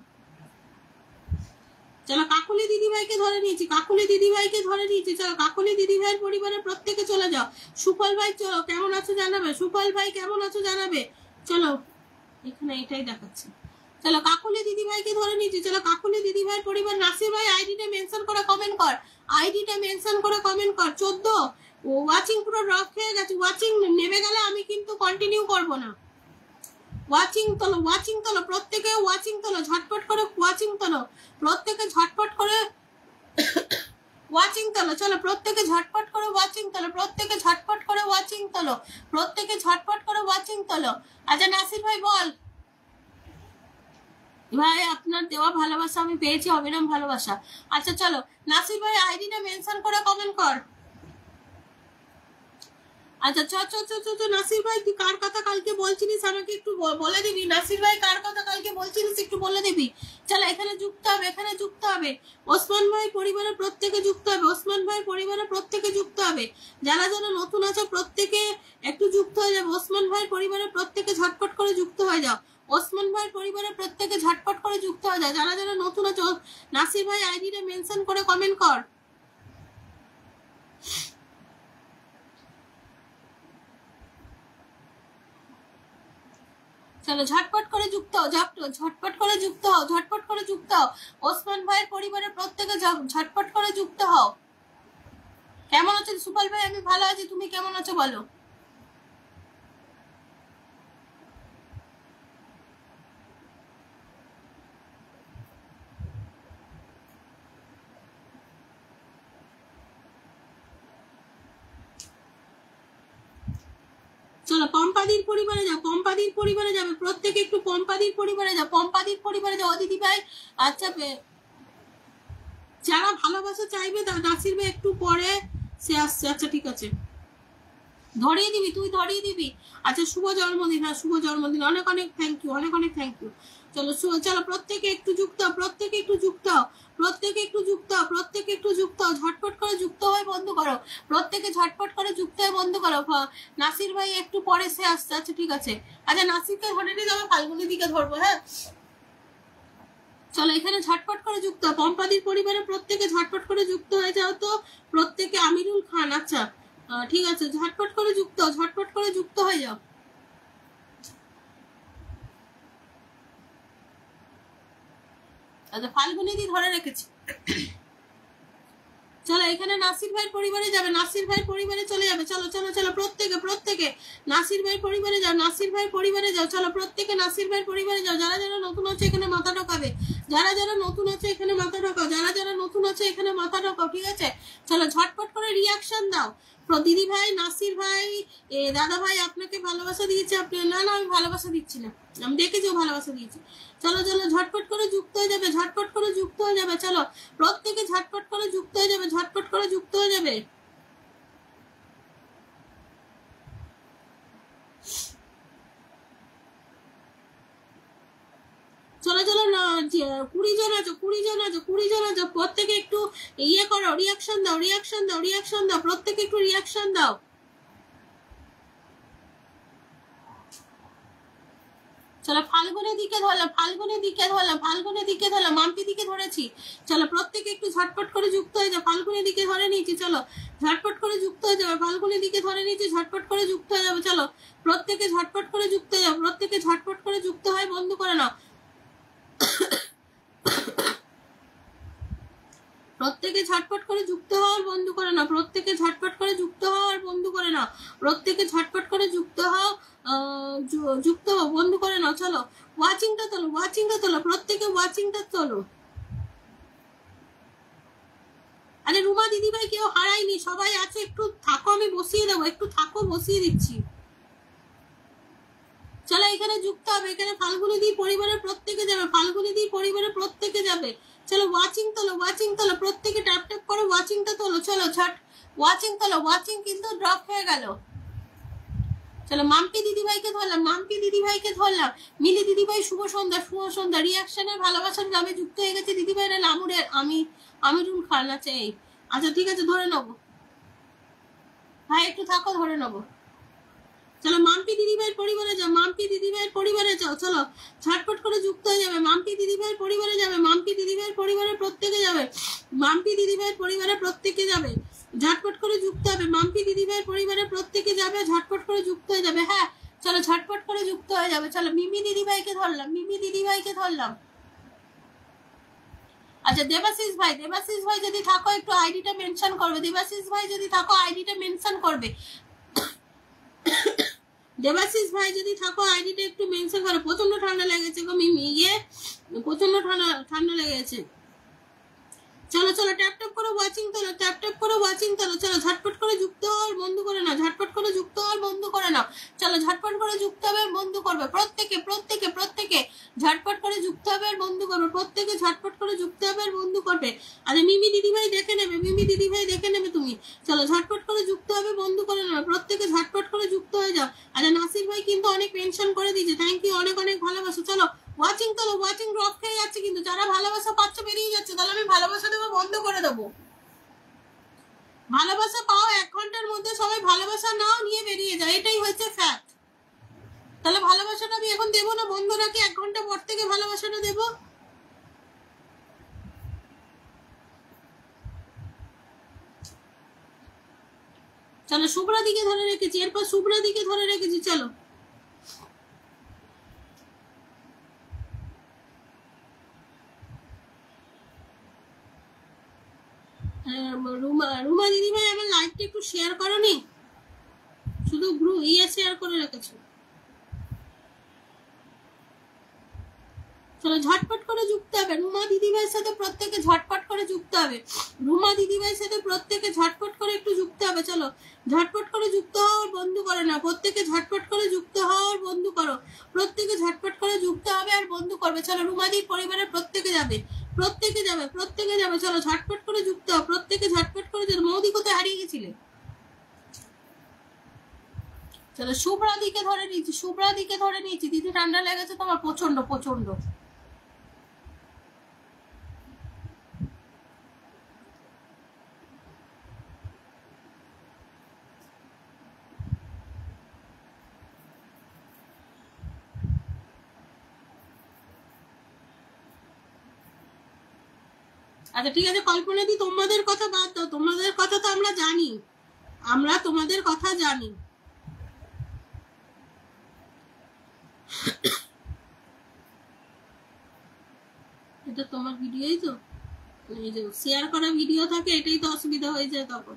চলো কাকুলি দিদি ভাইকে ধরে নিয়েছি, কাকুলি দিদি ভাইকে ধরে নিয়েছি। চলো কাকুলি দিদি ভাইয়ের পরিবারের প্রত্যেকে চলে যাও। সুফল ভাই চলো কেমন আছো জানাবে, সুফল ভাই কেমন আছো জানাবে। চলো এখানে এটাই দেখাচ্ছি। চলো কাকুলি দিদি ভাইকে ধরে নিয়েছি, চলো কাকুলি দিদি ভাইয়ের পরিবার। নাসির ভাই আইডিটা মেনশন করে কমেন্ট কর, আইডিটা মেনশন করে কমেন্ট কর। 14 ওয়াচিং পুরো রক হয়ে গেছে, ওয়াচিং নেমে গেলে আমি কিন্তু কন্টিনিউ করব না। ওয়াচিং তোলো, ওয়াচিং তোলো, প্রত্যেকে ওয়াচিং তোলো, ঝটপট করে ওয়াচিং তোলো, প্রত্যেকে ঝটপট করে ওয়াচিং তোলো। চলো প্রত্যেকে ঝটপট করে ওয়াচিং তোলো, প্রত্যেকে ঝটপট করে ওয়াচিং তোলো, প্রত্যেকে ঝটপট করে ওয়াচিং তোলো। আচ্ছা নাসির ভাই বল। ভাই আপনার দেওয়া ভালোবাসা আমি পেয়েছি, অবিরাম ভালোবাসা। আচ্ছা চলো নাসির ভাই আইডিটা মেনশন করে কমেন্ট কর। আচ্ছা চ নাসির ভাই তুই কার কথা কালকে বলছিলিস আমাকে একটু বলে দিবি। নাসির ভাই কার কথা কালকে বলছিলিস একটু বলে দিবি। চলো এখানে যুক্ত হবে, এখানে যুক্ত হবে। ওসমান ভাই পরিবারের প্রত্যেকে যুক্ত হবে, ওসমান ভাই পরিবারের প্রত্যেকে যুক্ত হবে। যারা যারা নতুন আছে প্রত্যেকে একটু যুক্ত হয়ে যাবে। ওসমান ভাই পরিবারের প্রত্যেকে ঝটপট করে যুক্ত হয়ে যাও, ওসমান ভাই পরিবারের প্রত্যেকে ঝটপট করে যুক্ত হয়ে যায়। যারা যারা নতুন আছে নাসির ভাই আইডিটা মেনশন করে কমেন্ট কর। চলো ঝটপট করে যুক্ত হও, ঝটপট করে যুক্ত হও, ঝটপট করে যুক্ত হও। ওসমান ভাইয়ের পরিবারের প্রত্যেকে ঝটপট করে যুক্ত হও। কেমন আছেন সুপাল ভাই? আমি ভালো আছি, তুমি কেমন আছো বলো। চলো পম্পাদির পরিবারে যাও, পম্পাদির পরিবারে যাবে প্রত্যেকে, একটু পম্পাদির পরিবারে যাও, পম্পাদির পরিবারে যাও। দিদি ভাই আচ্ছা যারা ভালোবাসা চাইবে নাসির ভাই একটু পরে সে আসছে। আচ্ছা ঠিক আছে ধরিয়ে দিবি, তুই ধরিয়ে দিবি। আচ্ছা শুভ জন্মদিন, হ্যাঁ শুভ জন্মদিন, অনেক অনেক থ্যাংক ইউ, অনেক অনেক থ্যাংক ইউ। চলো চলো প্রত্যেকে একটু যুক্ত হও, প্রত্যেকে একটু যুক্ত হও, প্রত্যেকে একটু যুক্ত হও, প্রত্যেকে একটু যুক্ত হও। ঝটপট করে যুক্ত হয়ে বন্ধ করো, প্রত্যেকে ঝটপট করে যুক্ত হয়ে বন্ধ করো। নাসির ভাই একটু পরে সে আসছে। আচ্ছা ঠিক আছে। আচ্ছা নাসিরকে ধরে নিয়ে যাবো, ফাল্গুনির দিকে ধরবো। হ্যাঁ চলো এখানে ঝটপট করে যুক্ত হও। পম্পাদির পরিবারের প্রত্যেকে ঝটপট করে যুক্ত হয়ে যাও তো প্রত্যেকে। আমিরুল খান আচ্ছা ঠিক আছে, ঝটপট করে যুক্ত হও, ঝটপট করে যুক্ত হয়ে যাও। আচ্ছা ফাল্গুনি দি ধরে রেখেছি। চলো এখানে নাসির ভাইয়ের পরিবারে যাবে, নাসির ভাইয়ের পরিবারে চলে যাবে। চলো চলো চলো প্রত্যেকে প্রত্যেকে নাসির ভাইয়ের পরিবারে যাও, নাসির ভাইয়ের পরিবারে যাও। চলো প্রত্যেকে নাসির ভাইয়ের পরিবারে যাও। যারা যারা নতুন আছে এখানে মাথা ঢোকাবে, যারা যারা নতুন আছে এখানে মাথা ঢোকাও, যারা যারা নতুন আছে এখানে মাথা ঢোকাও। ঠিক আছে চলো ঝটপট করে রিয়াকশন দাও। দিদি ভাই, নাসির ভাই, দাদা ভাই আপনাকে ভালোবাসা দিয়েছে আপনি। না না আমি ভালোবাসা দিচ্ছি না, আমি দেখেছি ও ভালোবাসা দিয়েছি। চলো চলো ঝটপট করে যুক্ত হয়ে যাবে, ঝটপট করে যুক্ত হয়ে যাবে। চলো প্রত্যেকে ঝটপট করে যুক্ত হয়ে যাবে, ঝটপট করে যুক্ত হয়ে যাবে। চলো চলো না 20 জন আছো, 20 জন আছো, 20 জন আছো। প্রত্যেকে একটু ইয়ে করো, রিয়াকশন দাও, রিয়াকশন দাও, রিয়াকশন দাও, প্রত্যেকে একটু রিয়াকশন দাও। চলো ফাল্গুনের দিকে ধরলাম, ফাল্গুনের দিকে ধরলাম, ফাল্গুনের দিকে ধরলাম, মাম্পি দিকে ধরেছি। চলো প্রত্যেকে একটু ঝটপট করে যুক্ত হয়ে যাও। ফাল্গুনের দিকে ধরে নিয়েছি, চলো ঝটপট করে যুক্ত হয়ে যাবে। ফাল্গুনের দিকে ধরে নিয়েছি, ঝটপট করে যুক্ত হয়ে যাবে। চলো প্রত্যেকে ঝটপট করে যুক্ত হয়ে যাও, প্রত্যেকে ঝটপট করে যুক্ত হয় বন্ধ করে নাও। প্রত্যেকে ঝটপট করে যুক্ত হওয়ার বন্ধ করে নাও, প্রত্যেকে ঝটপট করে যুক্ত হওয়ার বন্ধ করে নাও, প্রত্যেকে ঝটপট করে যুক্ত হও, যুক্ত হও, বন্ধ করে নাও। চলো ওয়াচিংটা তোলো, ওয়াচিংটা তোলো, প্রত্যেকে ওয়াচিংটা তোলো। আরে রুমা দিদিভাই কেউ হারায়নি, সবাই আছে, একটু থাকো, আমি বসিয়ে দেবো, একটু থাকো, বসিয়ে দিচ্ছি। চলো এখানে যুক্ত হবে, এখানে ফাল্গুনি দি পরিবারের প্রত্যেকে যাবে, ফাল্গুনি দি পরিবারের প্রত্যেকে যাবে। চলো ওয়াচিং তোলো, ওয়াচিং তোলো, প্রত্যেকে ট্যাপ ট্যাপ করে ওয়াচিংটা তোলো। চলো ঝট ওয়াচিং তোলো, ওয়াচিং কিন্তু ড্রপ হয়ে গেল। চলো মাম্পি দিদিভাইকে ধরলাম, মাম্পি দিদিভাইকে ধরলাম, মিলি দিদিভাই শুভ সন্ধ্যা, শুভ সন্ধ্যা। রিয়াকশনের ভালোবাসার গ্রামে যুক্ত হয়ে গেছে দিদিভাইরা লামুরের, আমিরুল খান আছে এই। আচ্ছা ঠিক আছে, ধরে নেবো ভাই, একটু থাকো, ধরে নেবো। চলো মাম্পি দিদিভাইয়ের পরিবারে যাও, মাম্পি দিদিভাইয়ের পরিবারে যাও। চলো ঝটপট করে যুক্ত হয়ে যাবে, মাম্পি দিদিভাইয়ের পরিবারে যাবে, মাম্পি দিদিভাইয়ের পরিবারের প্রত্যেকে যাবে, মাম্পি দিদিভাইয়ের পরিবারের প্রত্যেকে যাবে, ঝটপট করে যুক্ত হবে। মাম্পি দিদিভাইয়ের পরিবারের প্রত্যেকে যাবে, ঝটপট করে যুক্ত হয়ে যাবে। হ্যাঁ চলো ঝটপট করে যুক্ত হয়ে যাবে। চলো মিমি দিদিভাইকে ধরলাম, মিমি দিদিভাইকে ধরলাম। আচ্ছা দেবাশিস ভাই, দেবাশিস ভাই যদি থাকো একটু আইডিটা মেনশন করবে, দেবাশিস ভাই যদি থাকো আইডিটা মেনশন করবে, দেবাশিস ভাই যদি থাকো আইডিটা একটু মেনশন করো। প্রচন্ড ঠান্ডা লেগেছে গো মিমি, প্রচন্ড ঠান্ডা লেগেছে। চলো চলো ট্যাপ ট্যাপ করে ওয়াচিং তোলো, ট্যাপ ট্যাপ করে ওয়াচিং তোলো। চলো ঝটপট করে যুক্ত হওয়ার বন্ধ করে নাও, ঝটপট করে যুক্ত হওয়ার বন্ধ করে নাও। চলো ঝটপট করে যুক্ত হবে বন্ধ করবে, প্রত্যেকে প্রত্যেকে প্রত্যেকে ঝটপট করে যুক্ত হবে আর বন্ধ করবে, প্রত্যেকে ঝটপট করে যুক্ত হবে আর বন্ধ করবে। আরে মিমি দিদিভাই দেখে নেবে, মিমি দিদিভাই দেখে নেবে তুমি। চলো ঝটপট করে যুক্ত হবে বন্ধ করে নাও, প্রত্যেকে ঝটপট করে যুক্ত হয়ে যাও। আচ্ছা নাসির ভাই কিন্তু অনেক মেনশন করে দিয়েছে, থ্যাংক ইউ, অনেক অনেক ভালোবাসো। চলো ওয়াচিং তোলো, ওয়াচিং ড্রপ খেয়ে যাচ্ছে কিন্তু, যারা ভালোবাসা পাচ্ছ বেরিয়ে যাচ্ছে, তাহলে আমি ভালোবাসা দেবো বন্ধ করে দেবো। ভালোবাসা পাও 1 ঘন্টার মধ্যে, সবাই ভালোবাসা নাও, নিয়ে বেরিয়ে যায়, এটাই হচ্ছে ফ্যাক্ট। তাহলে ভালোবাসাটা আমি এখন দেবো না, বন্ধ রাখি, 1 ঘন্টা পর থেকে ভালোবাসাটা দেবো। চলো শুভ্রা দিকে ধরে রেখেছি, এরপর শুভ্রা দিকে ধরে রেখেছি। চলো রুমা দিদিভাই আমার লাইভটা একটু শেয়ার করো নি, শুধু শেয়ার করে রেখেছো। চলো ঝটপট করে যুক্ত হবে, রুমা দিদিভাইয়ের সাথে প্রত্যেকে ঝটপট করে যুক্ত হবে, রুমা দিদিভাইয়ের সাথে প্রত্যেকে ঝটপট করে একটু যুক্ত হবে। চলো ঝটপট করে যুক্ত হওয়ার বন্ধ করো না, প্রত্যেকে ঝটপট করে যুক্ত হওয়ার বন্ধ করো, প্রত্যেকে ঝটপট করে যুক্ত হবে আর বন্ধ করবে। চলো রুমাদির পরিবারের প্রত্যেকে যাবে, প্রত্যেকে যাবে, প্রত্যেকে যাবে। চলো ঝটপট করে যুক্ত হও, প্রত্যেকে ঝটপট করে যাবে। মৌদি কোথায় হারিয়ে গেছিলে? চলো শুভ্রা দিকে ধরে নিয়েছি, শুভ্রা দিকে ধরে নিয়েছি। দিদি ঠান্ডা লেগেছে তোমার? প্রচন্ড প্রচন্ড। আচ্ছা ঠিক আছে কল্পনা দি, তোমাদের কথা বাদ দাও, তোমাদের কথা তো আমরা জানি, আমরা তোমাদের কথা জানি। এটা তোমার ভিডিওই তো, এই যে শেয়ার করা ভিডিও থাকে, এটাই তো অসুবিধা হয়ে যায় তখন।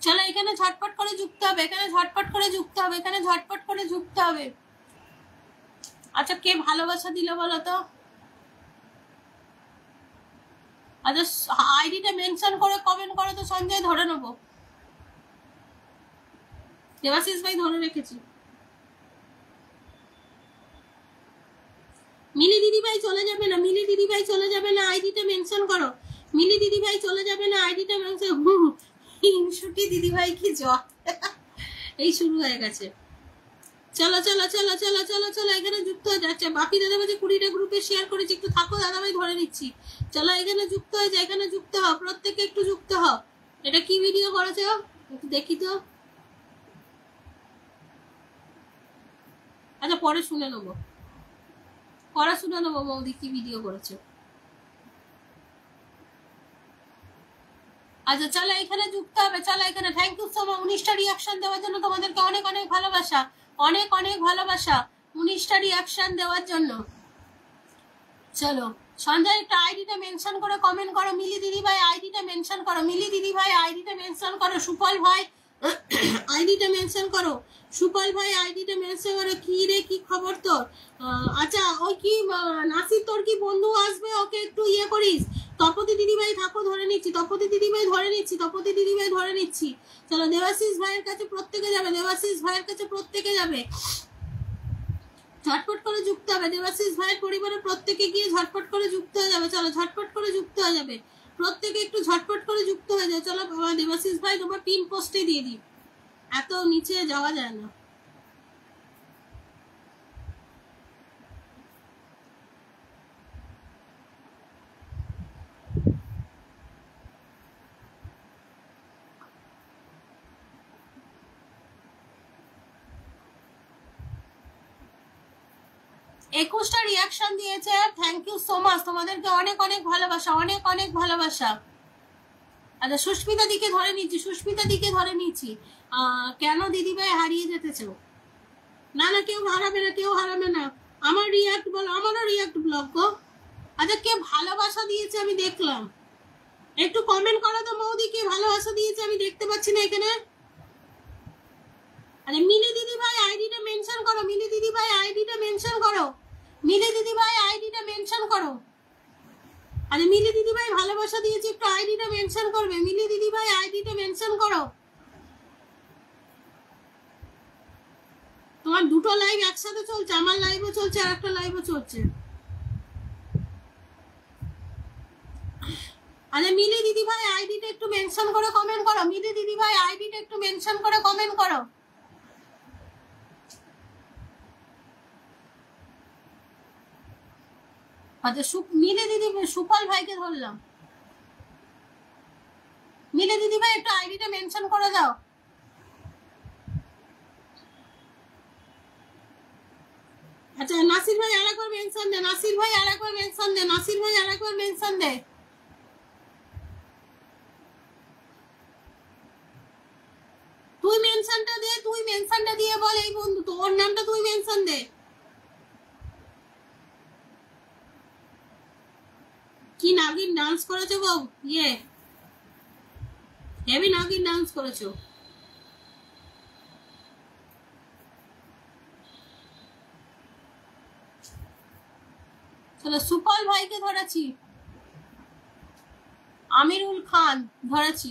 চলো এখানে ঝটপট করে যুক্ত হবে, এখানে ঝটপট করে যুক্ত হবে, এখানে ঝটপট করে যুক্ত হবে। আচ্ছা কে ভালোবাসা দিল বলো তো? আচ্ছা আইডিটা মেনশন করে কমেন্ট করো তো, সঞ্জয় ধরে নেবো। দেবাশিস ভাই ধরে রেখেছি। মিলি দিদি ভাই চলে যাবে না, মিলি দিদি ভাই চলে যাবে না, আইডিটা মেনশন করো। মিলি দিদি ভাই চলে যাবে না, আইডিটা মেনশন। হিংসুটি দিদি ভাই কি জ্বর এই শুরু হয়ে গেছে। চলো চলো চলো চলো চলো চলো এখানে যুক্ত হয়ে যাচ্ছে। বাপি দাদা ভাই 20টা গ্রুপে শেয়ার করেছি, একটু থাকো দাদা ভাই, ধরে নিচ্ছি। চলো এখানে যুক্ত হয়ে যায়, এখানে যুক্ত হও, প্রত্যেকে একটু যুক্ত হও। এটা কি ভিডিও করেছো একটু দেখি তো। আচ্ছা পরে শুনে নেবো, পরে শুনে নেবো বৌদি কি ভিডিও করেছে। আচ্ছা চলো এখানে যুক্ত হবে, চলো এখানে থ্যাংক ইউ সো মাচ 19টা রিয়াকশন দেওয়ার জন্য, তোমাদেরকে অনেক অনেক ভালোবাসা, অনেক অনেক ভালোবাসা 19টা রিয়াকশন দেওয়ার জন্য। চলো সঞ্জয় একটা আইডিটা মেনশন করে কমেন্ট করো, মিলি দিদি ভাই আইডিটা মেনশন করো, মিলি দিদি ভাই আইডিটা মেনশন করো, সুপল ভাই আইডিটা মেনশন করো, সুপল ভাই আইডিটা মেনশন করো। কি রে কি খবর তোর? আচ্ছা ওই কি নাসির তোর কি বন্ধু আসবে, ওকে একটু ইয়ে করিস। তপতি দিদি ভাই থাকো, ধরে নিচ্ছি, তপতি দিদি ভাই ধরে নিচ্ছি, তপতি দিদি ভাই ধরে নিচ্ছি। চলো দেবাশিস ভাইয়ের কাছে প্রত্যেকে যাবে, দেবাশিস ভাইয়ের কাছে প্রত্যেকে যাবে, ঝটপট করে যুক্ত হবে। দেবাশিস ভাইয়ের পরিবারের প্রত্যেকে গিয়ে ঝটপট করে যুক্ত হয়ে যাবে। চলো ঝটপট করে যুক্ত হয়ে যাবে, প্রত্যেকে একটু ঝটপট করে যুক্ত হয়ে যাবে। চলো বাবা দেবাশিস ভাই তোমার পিন পোস্টে দিয়ে দিই, এত নিচে যাওয়া যায় না। একুশটা রিয়াকশন দিয়েছে, থ্যাংক ইউ সো মাচ, তোমাদেরকে অনেক অনেক ভালোবাসা, অনেক অনেক ভালোবাসা। আচ্ছা সুস্মিতা দিকে ধরে নিচ্ছি, সুস্মিতা দিকে ধরে নিচ্ছি। কেন দিদিভাই হারিয়ে যেতেছো? না না কেউ হারাবে না, কেউ হারাবে না। আমার রিয়াক্ট বল, আমারও রিয়াক্ট ব্লগ গো। আচ্ছা কে ভালোবাসা দিয়েছে আমি দেখলাম, একটু কমেন্ট করো তো মৌদি, কে ভালোবাসা দিয়েছে আমি দেখতে পাচ্ছি না এখানে। আরে মিলি দিদি ভাই আইডিটা মেনশন করো, মিলি দিদি ভাই আইডিটা মেনশন করো, মিলি দিদি ভাই আইডিটা মেনশন করো। আরে মিলি দিদি ভাই ভালোবাসা দিয়েছে, একটু আইডিটা মেনশন করবে, মিলি দিদি ভাই আইডিটা মেনশন করো। তোমার দুটো লাইভ একসাথে চলছে, আমার লাইভও চলছে আর একটা লাইভও চলছে। আরে মিলি দিদি ভাই আইডিটা একটু মেনশন করে কমেন্ট করো, মিলি দিদি ভাই আইডিটা একটু মেনশন করে কমেন্ট করো। আচ্ছা মিলি দিদি সুপল ভাইকে ধরলাম, মিলি দিদি ভাই একটু আইডিটা মেনশন করে দাও। আচ্ছা নাসির ভাই আরেকবার মেনশন দে, নাসির ভাই আরেকবার মেনশন দে, নাসির ভাই আরেকবার মেনশন দে। তুই মেনশনটা দে, তুই মেনশনটা দিয়ে বল এই বন্ধু তোর নামটা তুই মেনশন দে। কি নাগিন ডান্স করেছো গো, ইয়ে হেভি নাগিন ডান্স করেছো। চলো সুপল ভাইকে ধরেছি, আমিরুল খান ধরেছি।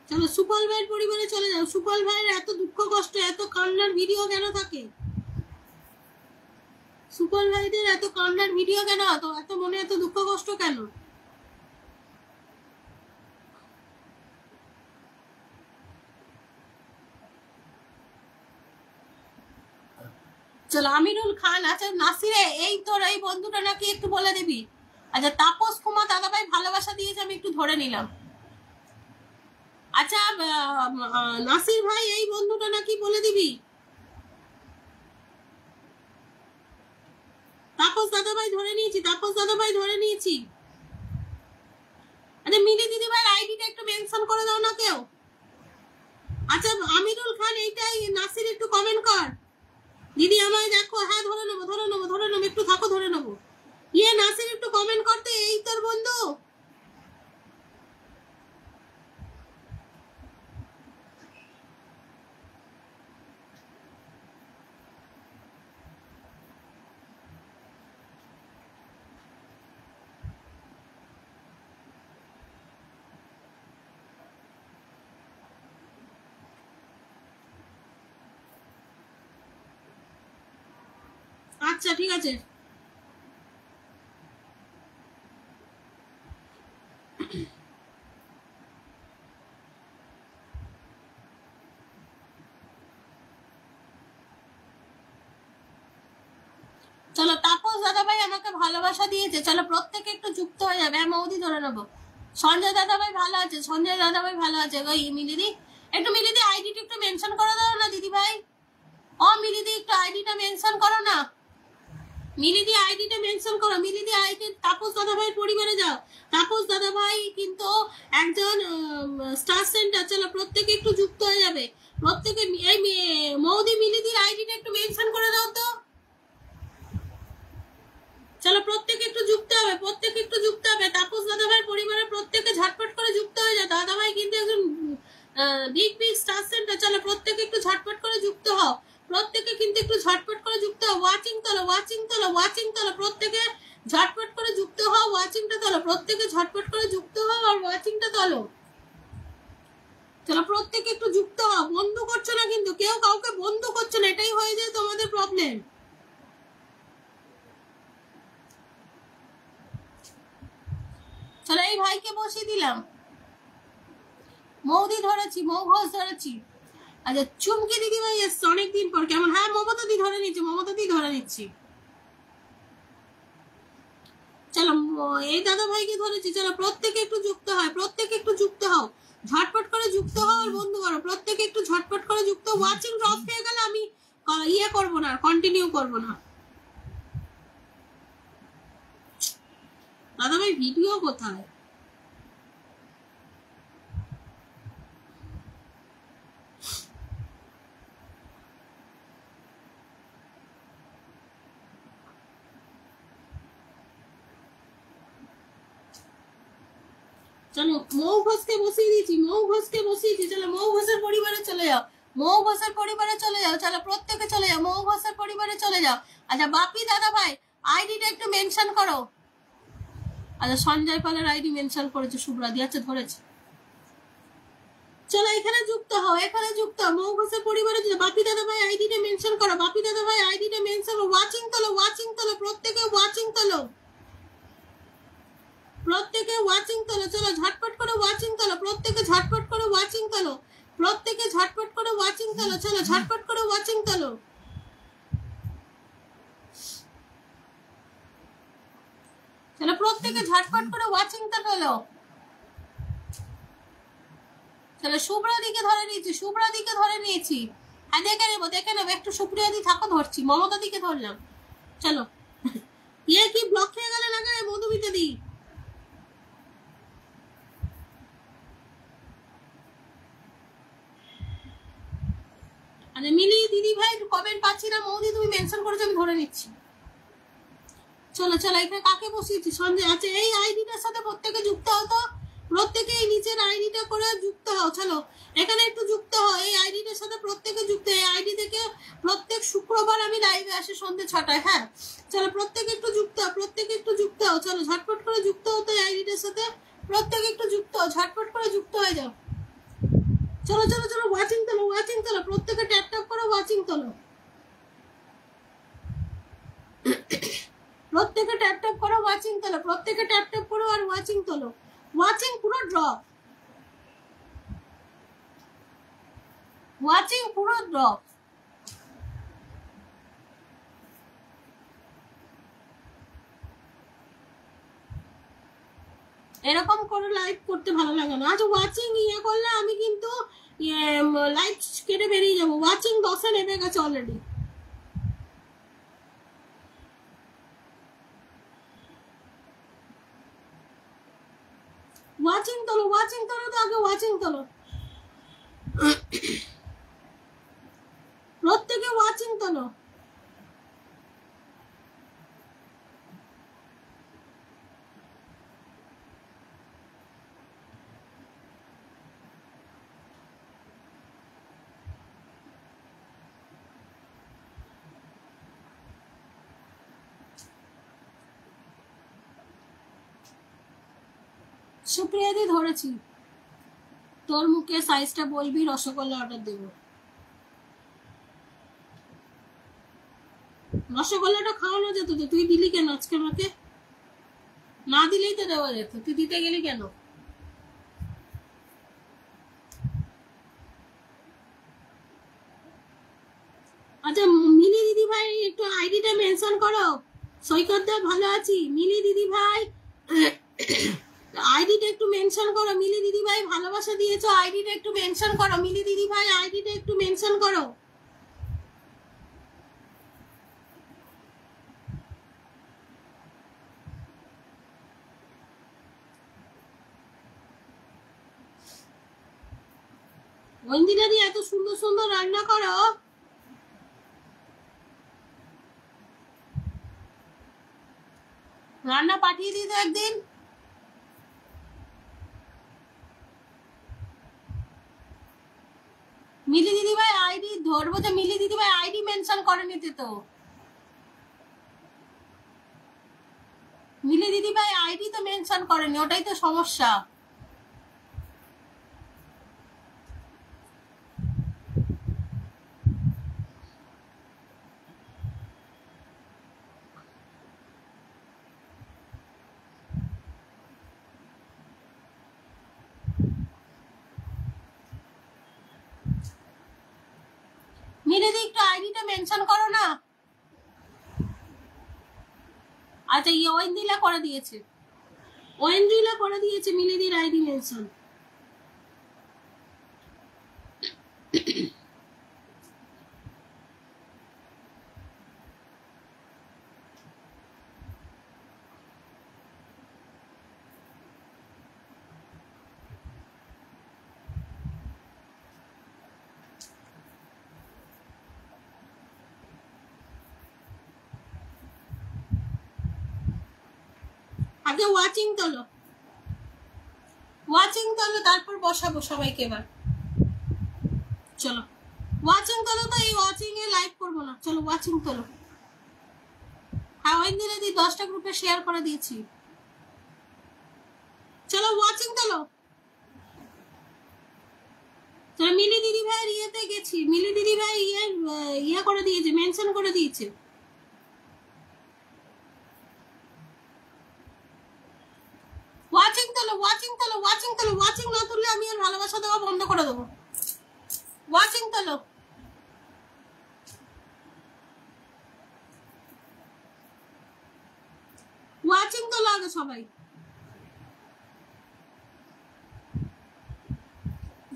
চলো সুপল ভাইয়ের পরিবারে চলে যাও। সুপল ভাইয়ের এত দুঃখ কষ্ট, এত কান্নার ভিডিও কেন থাকে? সুপল ভাইদের এত কান্নার ভিডিও কেন, এত মনে এত দুঃখ কষ্ট কেন? চলো আমিরুল খান। আচ্ছা নাসিরে এই তোর এই বন্ধুটা নাকি একটু বলে দিবি। আচ্ছা তাপস কুমার দাদাভাই ভালোবাসা দিয়েছে, আমি একটু ধরে নিলাম। আচ্ছা নাসির ভাই এই বন্ধুটা নাকি বলে দিবি। তাপস দাদাভাই ধরে নিয়েছি, তাপস দাদাভাই ধরে নিয়েছি। আচ্ছা মিলি দিদি ভাই আইডিটা একটু মেনশন করে দাও না কেউ। আচ্ছা আমিরুল খান এইটাই নাসির একটু কমেন্ট কর। দিদি আমায় দেখো, হ্যাঁ ধরে নেবো, ধরে নেবো, ধরে নেবো, একটু থাকো ধরে নেবো। ইয়ে নাসির একটু কমেন্ট করতে, এই তোর বন্ধু। আচ্ছা ঠিক আছে। চলো তাপস দাদাভাই আমাকে ভালোবাসা দিয়েছে, চলো প্রত্যেকে একটু যুক্ত হয়ে যাবে। মৌদি ধরে নেবো। সঞ্জয় দাদাভাই ভালো আছে, সঞ্জয় দাদাভাই ভালো আছে গো। মিলিদি একটু মিলিদি আইডিটা একটু মেনশন করে দাও না দিদি ভাই। ও মিলিদি একটু আইডিটা মেনশন করো না, মিলিদি আইডিটা মেনশন করো, মিলিদি আইডি তাপস দাদা ভাইয়ের পরিবারে যাও। তাপস দাদা ভাই কিন্তু একজন স্টার সেন্টার, চলো প্রত্যেকে একটু যুক্ত হয়ে যাবে, প্রত্যেকে। এই মৌদি মিলিদির আইডিটা একটু মেনশন করে দাও তো, চলো প্রত্যেকে একটু যুক্ত হবে, প্রত্যেকে একটু যুক্ত হবে। তাপস দাদা ভাইয়ের পরিবারে প্রত্যেকে ঝটপট করে যুক্ত হয়ে যায়। দাদা ভাই কিন্তু একজন বিগ বিগ স্টার সেন্টার, চলো প্রত্যেকে একটু ঝটপট করে যুক্ত হও, প্রত্যেকে কিন্তু একটু ঝটপট করে যুক্ত হও। ওয়াচিং তোলো, ওয়াচিং তোলো, ওয়াচিং তোলো, প্রত্যেকে ঝটপট করে যুক্ত হও, ওয়াচিংটা তোলো, প্রত্যেকে ঝটপট করে যুক্ত হও আর ওয়াচিংটা তোলো। চলো প্রত্যেকে একটু যুক্ত হও, বন্ধু করছো না কিন্তু, কেউ কাউকে বন্ধু করছো না, এটাই হয়ে যায় তোমাদের প্রবলেম। চলো এই ভাইকে বসিয়ে দিলাম, মৌদি ধরেছি, মৌ ঘোষ ধরেছি। আচ্ছা চুমকি দিদি ভাই এসছে অনেকদিন পর, কেমন? হ্যাঁ মমতা দি ধরে নিচ্ছি, মমতা দি ধরে নিচ্ছি। চলো এই দাদা ভাইকে ধরেছি, চলো প্রত্যেকে একটু যুক্ত হয়, প্রত্যেকে একটু যুক্ত হও, ঝটপট করে যুক্ত হও আর বন্ধু করো, প্রত্যেকে একটু ঝটপট করে যুক্ত। ওয়াচিং ড্রপ হয়ে গেলে আমি ইয়ে করবো না, কন্টিনিউ করবো না। দাদা ভাই ভিডিও কোথায়? চলো মৌ ঘোষকে বসিয়ে দিয়েছি, মৌ ঘোষকে বসিয়েছি, চলো মৌ ঘোষের পরিবারে চলে যাও, মৌ ঘোষের পরিবারে চলে যাও, চলো প্রত্যেকে চলে যাও, মৌ ঘোষের পরিবারে চলে যাও। আচ্ছা বাপি দাদা ভাই আইডিটা একটু মেনশন করো। আচ্ছা সঞ্জয় পালের আইডি মেনশন করেছে শুভ্রাদি, আচ্ছা ধরেছে। চলো এখানে যুক্ত হও, এখানে যুক্ত হও, মৌ ঘোষের পরিবারে চলে। বাপি দাদা ভাই আইডিটা মেনশন করো, বাপি দাদা ভাই আইডিটা মেনশন করো। ওয়াচিং তোলো, ওয়াচিং তোলো, প্রত্যেকে ওয়াচিং তোলো, প্রত্যেকে ওয়াচিং তোলো, চলো ঝটপট করে ওয়াচিং তোলো, প্রত্যেকে ঝটপট করে ওয়াচিং তোলো, প্রত্যেকে ঝটপট করে ওয়াচিং তোলো, চলো ঝটপট করে ওয়াচিং তোলো। চলো প্রত্যেকে ঝটপট করে ওয়াচিং তোলো। চলো শুভ্রাদিকে ধরে নিয়েছি, শুভ্রাদিকে ধরে নিয়েছি। হ্যাঁ দেখে নেবো, দেখে নেবো, একটু সুপ্রিয়াদি থাকো, ধরছি। মমতা দিকে ধরলাম, চলো। ইয়ে কি ব্লক হয়ে গেলে না গায়ে মধুমিতা দি? আরে মিলি দিদি ভাই কমেন্ট পাচ্ছি না, মৌদি তুমি মেনশন করেছো, আমি ধরে নিচ্ছি। চলো চলো এখানে কাকে বসিয়েছি? সঞ্জয়। আচ্ছা এই আইডিটার সাথে প্রত্যেকে যুক্ত হতো, প্রত্যেকে এই নিচের আইডিটা করে যুক্ত হও। চলো এখানে একটু যুক্ত হও, এই আইডিটার সাথে প্রত্যেকে যুক্ত। এই আইডি থেকে প্রত্যেক শুক্রবার আমি লাইভে আসি সন্ধ্যে 6টায়। হ্যাঁ চলো প্রত্যেকে একটু যুক্ত হও, প্রত্যেকে একটু যুক্ত হও, চলো ঝটপট করে যুক্ত হতো এই আইডিটার সাথে, প্রত্যেকে একটু যুক্ত হও, ঝটপট করে যুক্ত হয়ে যাও। চলো চলো চলো ওয়াচিং তোলো, ওয়াচিং তোলো, প্রত্যেকে ট্যাপ ট্যাপ করে ওয়াচিং তোলো, প্রত্যেকে ট্যাপ ট্যাপ করো ওয়াচিং তোলো, প্রত্যেকে ট্যাপ ট্যাপ করো আর ওয়াচিং তোলো। ওয়াচিং পুরো ড্রপ, ওয়াচিং পুরো ড্রপ। এরকম করে লাইভ করতে ভালো লাগে না। আচ্ছা ওয়াচিং ইয়ে করলে আমি কিন্তু লাইভ কেটে বেরিয়ে যাবো। ওয়াচিং 10-এ নেমে গেছে অলরেডি। ওয়াচিং তোলো, ওয়াচিং তোলো, তো আগে ওয়াচিং তোলো, প্রত্যেকে ওয়াচিং তোলো। সুপ্রিয়াদি ধরেছি, তোর মুখে সাইজটা বলবি, রসগোল্লা অর্ডার দেবো। রসগোল্লাটা খাওয়ানো যেত তো, তুই দিলি কেন আজকে আমাকে? না দিলেই তো দেওয়া যেত, তুই দিতে গেলি কেন? আচ্ছা মিলি দিদি ভাই একটু আইডিটা মেনশন করো। সৈকত দা ভালো আছি, মিলি দিদি ভাই আইডিটা একটু মেনশন করো মিলি দিদি ভাই, ভালোবাসা দিয়েছো, আইডিটা একটু মেনশন করো মিলি দিদি ভাই, আইডিটা একটু মেনশন করো। ঐন্দিরা দি এত সুন্দর সুন্দর রান্না করো, রান্না পাঠিয়ে দিত একদিন। মিলি দিদি ভাই আইডি ধরবো যে মিলি দিদি ভাই আইডি মেনশন করে নিতে, তো মিলি দিদি ভাই আইডি তো মেনশন করেনি, ওটাই তো সমস্যা। মিলি দি একটু আইডিটা মেনশন করো না। আচ্ছা ইয়ে ওয়েন্দিলা করে দিয়েছে, ওয়েন্দিলা করে দিয়েছে মিলিদির আইডি মেনশন। আগে ওয়াচিং তোলো, ওয়াচিং তোলো, তারপর বসাবো সবাইকে। এবার চলো ওয়াচিং তোলো, তো এই ওয়াচিং এ লাইভ করবো না, চলো ওয়াচিং তোলো। হ্যাঁ ওইদিন দি 10টা গ্রুপে শেয়ার করে দিয়েছি, চলো ওয়াচিং তোলো। চলো মিলি দিদি ভাই ইয়েতে গেছি, মিলি দিদি ভাই ইয়ে করে দিয়েছে, মেনশন করে দিয়েছে। ওয়াচিং তোলো, ওয়াচিং তোলো, ওয়াচিং তোলো, ওয়াচিং না তুললে আমি আর ভালোবাসা দেওয়া বন্ধ করে দেবো। ওয়াচিং তোলো, ওয়াচিং তোলো আগে সবাই।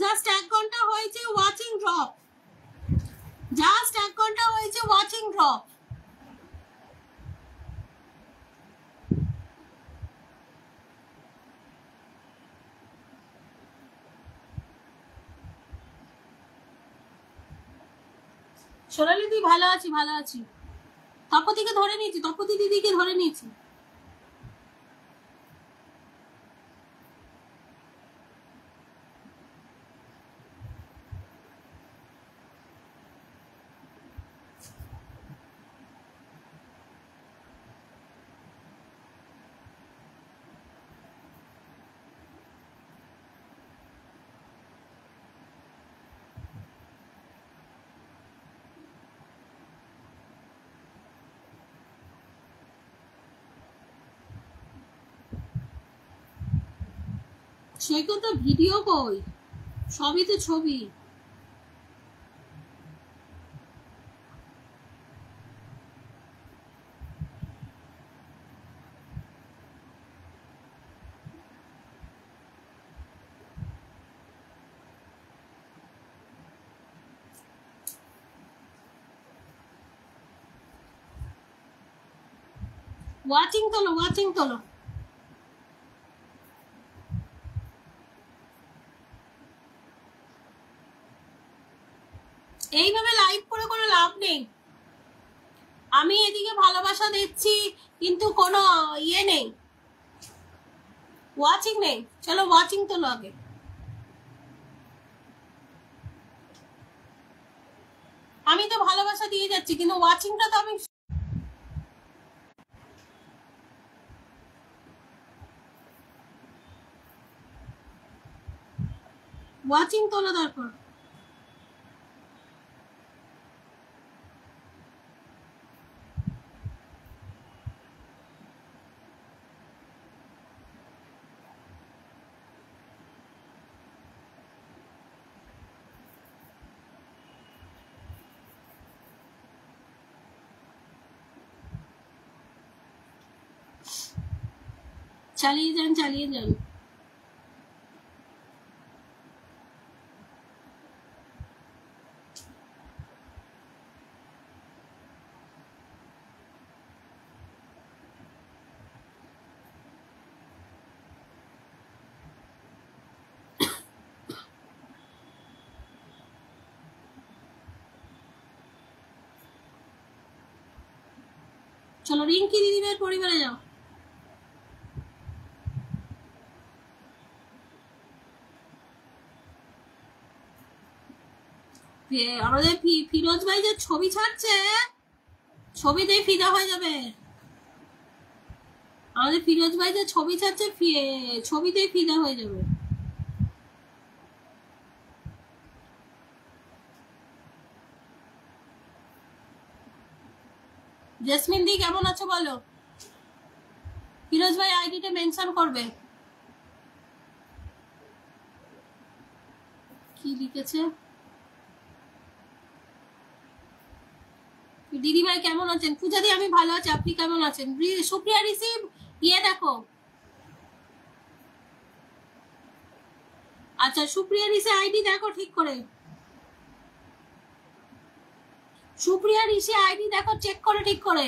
জাস্ট 1 ঘন্টা হয়েছে ওয়াচিং ড্রপ, জাস্ট 1 ঘন্টা হয়েছে ওয়াচিং ড্রপ। সোনালি দি ভালো আছি, ভালো আছি। তপতিকে ধরে নিয়েছি, তপতি দিদিকে ধরে নিয়েছি। সৈকত ভিডিও কই, সবই তো ছবি। ওয়াচিং তোলো, ওয়াচিং তোলো। এইভাবে লাইভ করে কোনো লাভ নেই। আমি এদিকে ভালোবাসা দিচ্ছি কিন্তু কোনো ইয়ে নেই, ওয়াচিং নেই। চলো ওয়াচিং তোলো আগে। আমি তো ভালোবাসা দিয়ে যাচ্ছি কিন্তু ওয়াচিংটা তো আমি, ওয়াচিং তোলো তারপর। চালিয়ে যান, চালিয়ে যান। চলো রিঙ্কি দিদিভাইয়ের পরিবারে যাও। আমাদের ফিরোজ ভাই যে ছবি ছাড়ছে, ছবিতেই ফিদা হয়ে যাবে। আমাদের ফিরোজ ভাই যে ছবি ছাড়ছে, ছবিতেই ফিদা হয়ে যাবে। জেসমিন দি কেমন আছো বলো। ফিরোজ ভাই আইডিটা মেনশন করবে। কি লিখেছে? দিদি ভাই কেমন আছেন? পূজা দি আমি ভালো আছি, আপনি কেমন আছেন? সুপ্রিয়া রিসিভ ইয়ে দেখো। আচ্ছা সুপ্রিয়া রিসি আইডি দেখো ঠিক করে। সুপ্রিয়া রিসি আইডি দেখো, চেক করে ঠিক করে।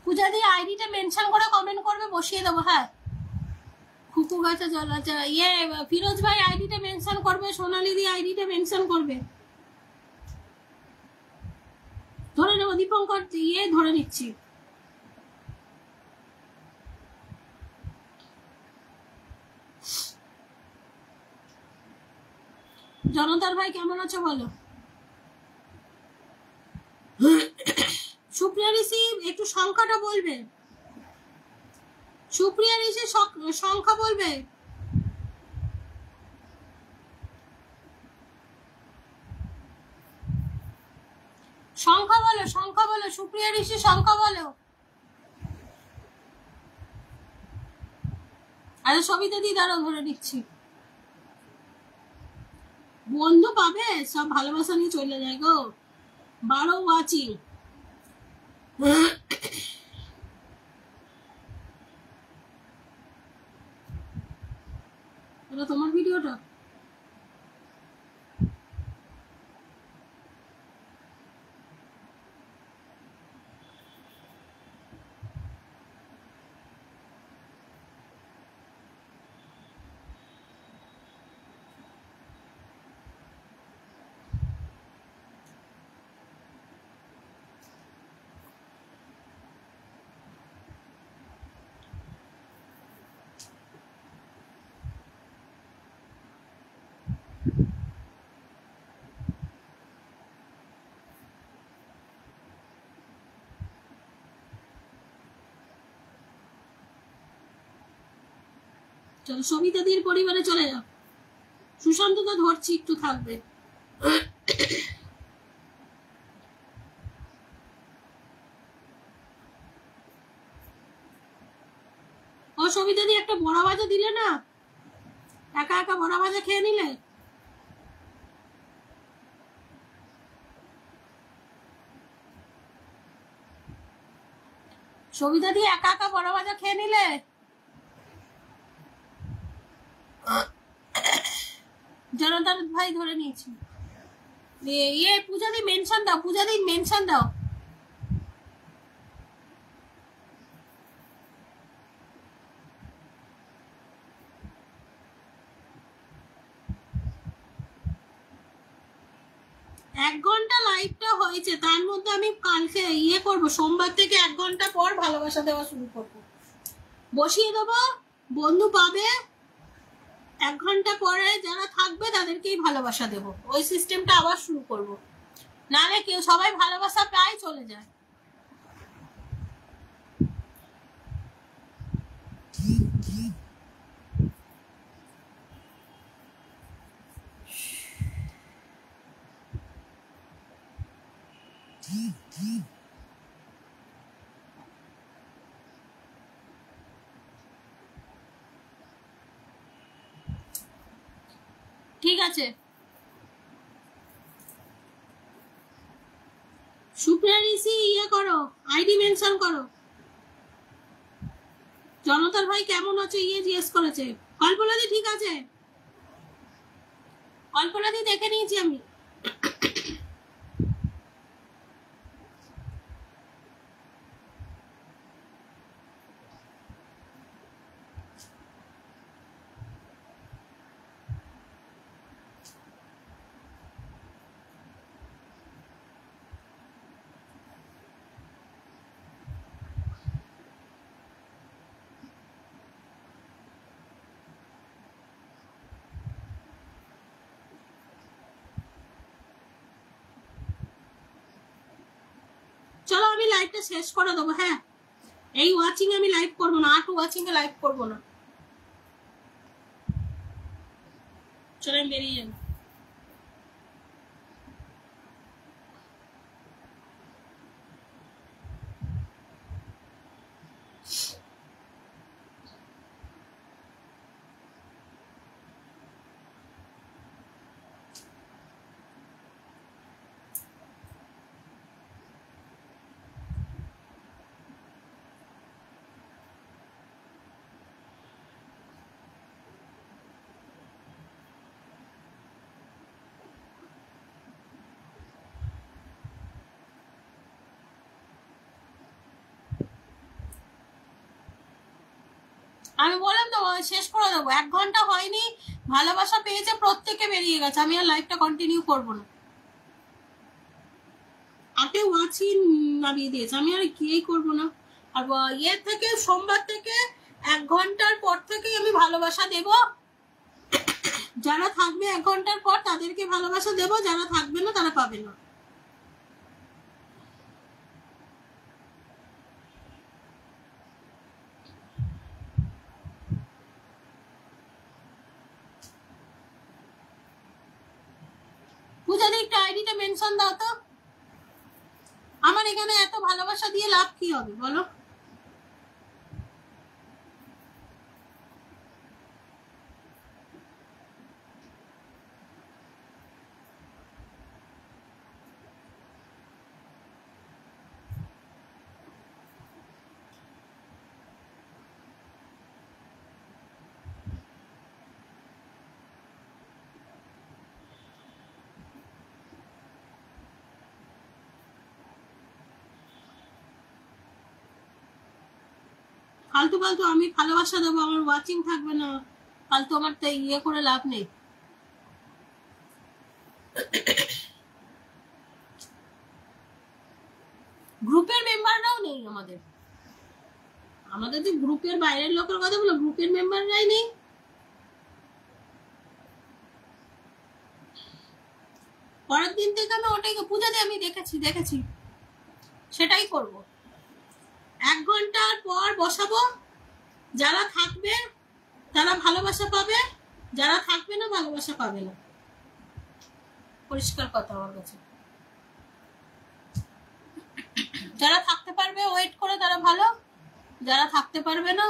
পূজা দি আইডিটা মেনশন করে কমেন্ট করবে, বসিয়ে দেবো। হ্যাঁ খুকু গাছে জল আছে। ইয়ে ফিরোজ ভাই আইডিটা মেনশন করবে, সোনালি দি আইডিটা মেনশন করবে। ধরে নেবো দীপঙ্কর, ইয়ে ধরে নিচ্ছি। জনতার ভাই কেমন আছো বলো। সুপ্রিয়া ঋষি একটু সংখ্যাটা বলবে। সুপ্রিয়া ঋষি সংখ্যা বলবে। সংখ্যা বলো, সংখ্যা বলো। সুপ্রিয়া ঋষি সংখ্যা বলো। আরে সবিতা দি দাঁড়াও, ধরে নিচ্ছি। বন্ধু পাবে, সব ভালোবাসা নিয়ে চলে যায় গো। 12 ওয়াচিং। এটা তোমার ভিডিওটা? চলো সবিতা দির পরিবারে চলে যাও। সুশান্ত তো ধরছি, একটু থাকবে। ও সবিতা দি একটা বড়া ভাজা দিলে না, একা একা বড়া ভাজা খেয়ে নিলে। সবিতা দি একা একা বড়া ভাজা খেয়ে নিলে। জনতার ভাই ধরে নিয়েছি। ইয়ে পূজা দি মেনশন দাও, পূজা দি মেনশন দাও। এক ঘন্টা লাইভটা হয়েছে, তার মধ্যে আমি কালকে ইয়ে করবো, সোমবার থেকে 1 ঘন্টা পর ভালোবাসা দেওয়া শুরু করবো। বসিয়ে দেবো, বন্ধু পাবে। 1 ঘন্টা পরে যারা থাকবে তাদেরকেই ভালোবাসা দেবো। ওই সিস্টেমটা আবার শুরু করবো, নাহলে কেউ সবাই ভালোবাসা প্রায় চলে যায়। ঠিক আছে সুপ্রিয়া ঋষি ইয়ে করো, আইডি মেনশন করো। জনতার ভাই কেমন আছো ইয়ে জিজ্ঞেস করেছে। কল্পনা দি ঠিক আছে, কল্পনা দি দেখে নিয়েছি আমি। চলো আমি লাইভটা শেষ করে দেবো। হ্যাঁ, এই ওয়াচিং আমি লাইভ করবো না, আট ওয়াচিং এ লাইভ করবো না। চলো আমি বেরিয়ে যাবো। আমি বললাম তো শেষ করে দেবো, 1 ঘন্টা হয়নি, ভালোবাসা পেয়েছে প্রত্যেকে বেরিয়ে গেছে, আমি আর লাইভটা কন্টিনিউ করবো না। আগে ওয়াচিং নামিয়ে দিয়েছে, আমি আর কিয়েই করবো না। আর ইয়ে থেকে সোমবার থেকে 1 ঘন্টার পর থেকে আমি ভালোবাসা দেব, যারা থাকবে 1 ঘন্টার পর তাদেরকে ভালোবাসা দেব, যারা থাকবে না তারা পাবে না। পূজা দি একটা আইডিটা মেনশন দাও তো, আমার এখানে এত ভালোবাসা দিয়ে লাভ কি হবে বলো? ফালতু ফালতু আমি ভালোবাসা দেবো, আমার ওয়াচিং থাকবে না, ফালতু আমার তো ইয়ে করে লাভ নেই। গ্রুপের মেম্বাররাও নেই আমাদের, আমাদের যে গ্রুপের বাইরের লোকের কথা বলো, গ্রুপের মেম্বাররাই নেই। পরের দিন থেকে আমি ওটাই পূজা দিয়ে আমি দেখেছি সেটাই করব। 1 ঘন্টার পর বসাবো, যারা থাকবে তারা ভালোবাসা পাবে, যারা থাকবে না ভালোবাসা পাবে না, পরিষ্কার কথা আমার কাছে। যারা থাকতে পারবে ওয়েট করে তারা ভালো, যারা থাকতে পারবে না।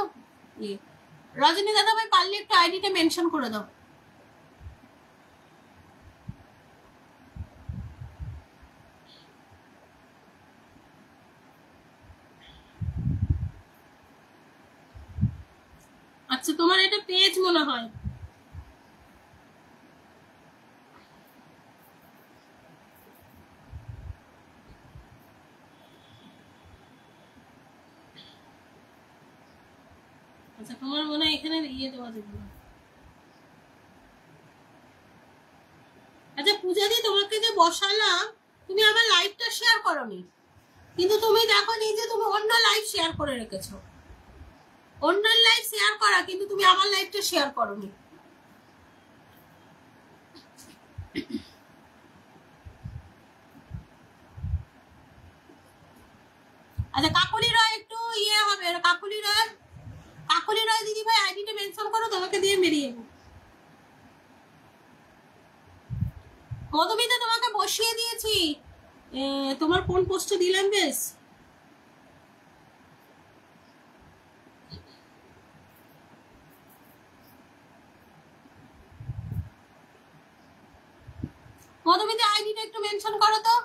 রজনী দাদা ভাই পারলে একটু আইডিটা মেনশন করে দাও। আচ্ছা, তোমার এটা পেজ মনে হয়। আচ্ছা, তোমার মনে হয় এখানে ইয়ে দেওয়া যাবে না। আচ্ছা পূজা দি, তোমাকে যে বসালাম তুমি আমার লাইভটা শেয়ার করোনি, কিন্তু তুমি দেখো নি যে তুমি অন্য লাইভ শেয়ার করে রেখেছো, অন্য লাইভ শেয়ার করা, কিন্তু তুমি আমার লাইভটা শেয়ার করোনি। আচ্ছা কাকুলি রায় একটু ইয়ে হবে, কাকুলি রায় দিদি ভাই আইডিটা মেনশন করো, তোমাকে দিয়ে বেরিয়ে যাবো। মধুমিতা তোমাকে বসিয়ে দিয়েছি, তোমার কোন পোস্টে দিলাম বেশ। মধুমিতা আইডিটা একটু মেনশন করো তো।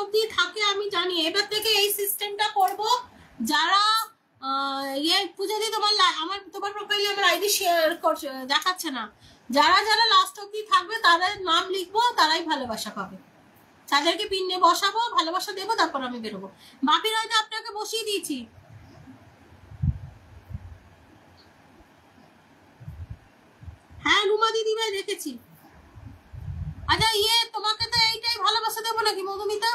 অবধি থাকে আমি জানি। এবার থেকে এই সিস্টেমটা করব, যারা পূজা দি তোমার প্রোফাইলে আমার আইডি শেয়ার করছে দেখাচ্ছে না, যারা যারা লাস্ট অবধি থাকবে তাদের নাম লিখবো, তারাই ভালোবাসা পাবে। তাদেরকে পিনে বসাবো, ভালোবাসা দেবো, তারপর আমি বেরোবো। বাপির হয়তো আপনাকে বসিয়ে দিয়েছি। হ্যাঁ রুমা দিদি ভাই দেখেছি। আচ্ছা তোমাকে তো এইটাই ভালোবাসা দেবো নাকি মধুমিতা?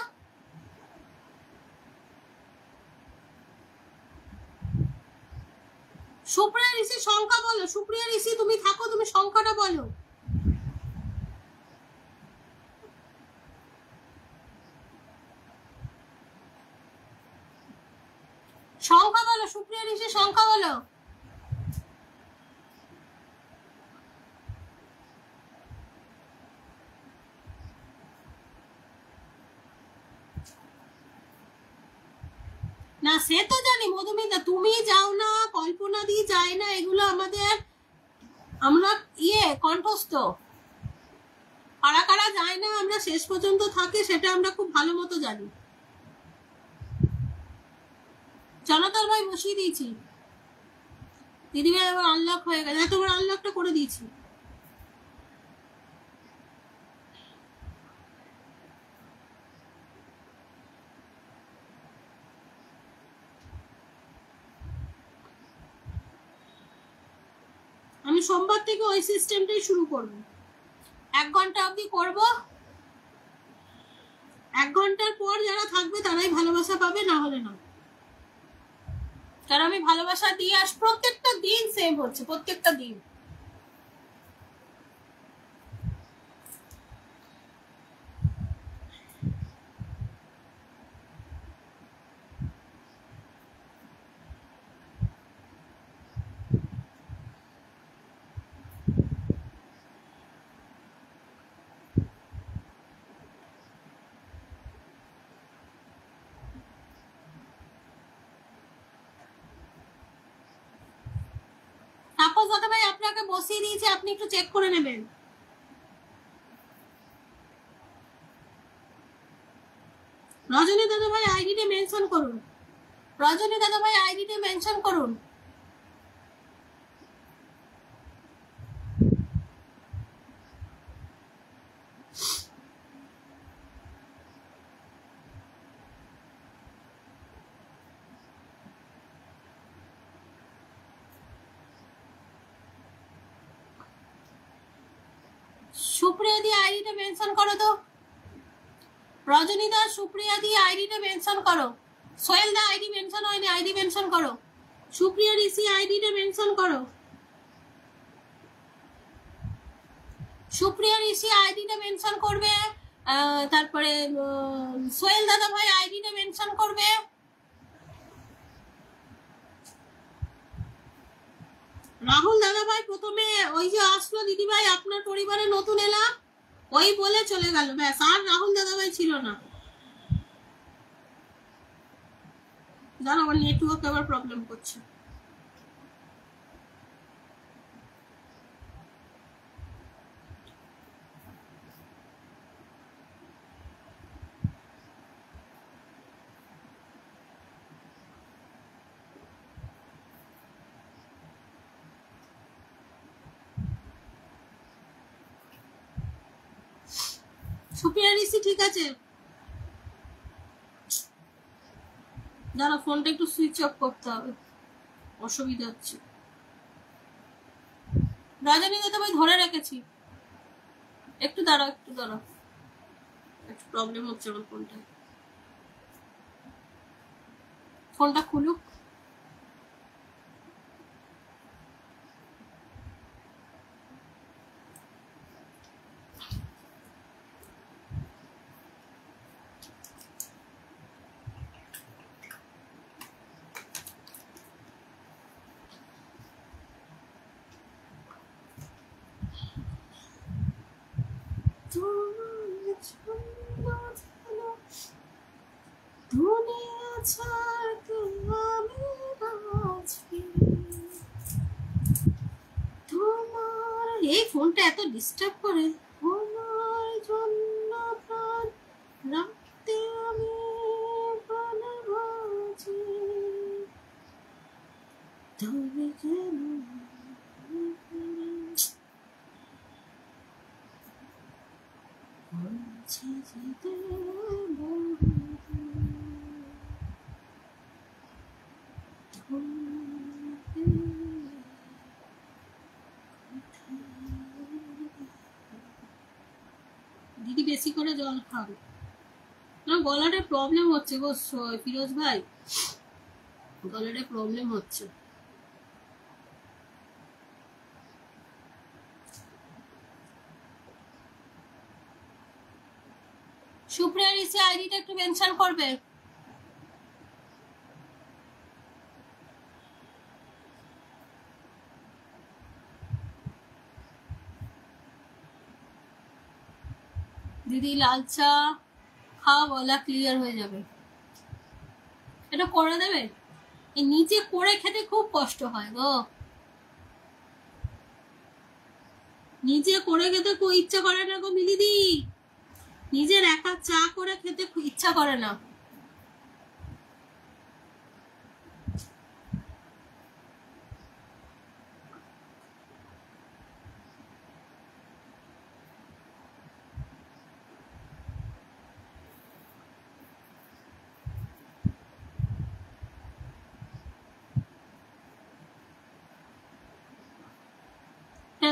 সুপ্রিয়া ঋষি সংখ্যা বলো। সুপ্রিয়া ঋষি তুমি থাকো, তুমি সংখ্যাটা বলো। সংখ্যা বলো সুপ্রিয়া ঋষি, সংখ্যা বলো। না সে তো জানি মধুমিতা, তুমি যাও না, কল্পনা দি যায় না, এগুলো আমাদের আমরা কণ্ঠস্থ। কারা কারা যায় না আমরা শেষ পর্যন্ত থাকে সেটা আমরা খুব ভালো মতো জানি। জনতার ভাই বসিয়ে দিয়েছি। দিদিভাই আবার আনলক হয়ে গেছে, তোমার আনলকটা করে দিয়েছি। আমি সোমবার থেকে ওই সিস্টেমটাই শুরু করব। 1 ঘন্টা অবধি করব। 1 ঘন্টার পর যারা থাকবে তারাই ভালোবাসা পাবে, না হলে না। কারণ আমি ভালোবাসা দিয়ে প্রত্যেকটা দিন সেম হচ্ছে, প্রত্যেকটা দিন। তাপস দাদা ভাই আপনাকে বসিয়ে দিয়েছি, আপনি একটু চেক করে নেবেন। রজনী দাদা ভাই আইডিতে মেনশন করুন। রজনী দাদা ভাই আইডিতে মেনশন করুন। সুপ্রিয়া দি আইডিটা মেনশন করো তো। রজনী দা সুপ্রিয়া দি আইডিটা মেনশন করো। সোহেল দা আইডি মেনশন হয়নি, আইডি মেনশন করো। সুপ্রিয়া ঋষি আইডিটা মেনশন করো। সুপ্রিয়া ঋষি আইডিটা মেনশন করবে, তারপরে সোহেল দাদা ভাই আইডিটা মেনশন করবে। রাহুল দাদা ভাই প্রথমে ওই যে আসলো দিদি ভাই আপনার পরিবারে নতুন এলাম, ওই বলে চলে গেল, ব্যাস। আর রাহুল দাদা ভাই ছিল না। জানো আমার নেটওয়ার্ক আবার প্রবলেম করছে। সুপ্রিয়া ঋষি ঠিক আছে, দাঁড়া ফোনটা একটু সুইচ অফ করতে হবে, অসুবিধা হচ্ছে। রজনীগন্ধা ভাই ধরে রেখেছি, একটু দাঁড়াও একটু দাঁড়াও, একটু প্রবলেম হচ্ছে আমার ফোনটা। ফোনটা খুলুক। এই ফোনটা এত ডিস্টার্ব করে। তোমার জন্য প্রাণ রাখতে দিদি বেশি করে জল খাবে না, গলাটা প্রবলেম হচ্ছে গো ফিরোজ ভাই, গলাটা প্রবলেম হচ্ছে। সুপ্রিয়া ঋষি আইডিটা একটু মেনশন করবে। দিদি লাল চা খাওয়া, বলা ক্লিয়ার হয়ে যাবে। এটা করে দেবে, এই নিচে করে খেতে খুব কষ্ট হয় গো, নিজে করে খেতে খুব ইচ্ছা করে না গো মিলিদি, নিজের একা চা করে খেতে ইচ্ছা করে না।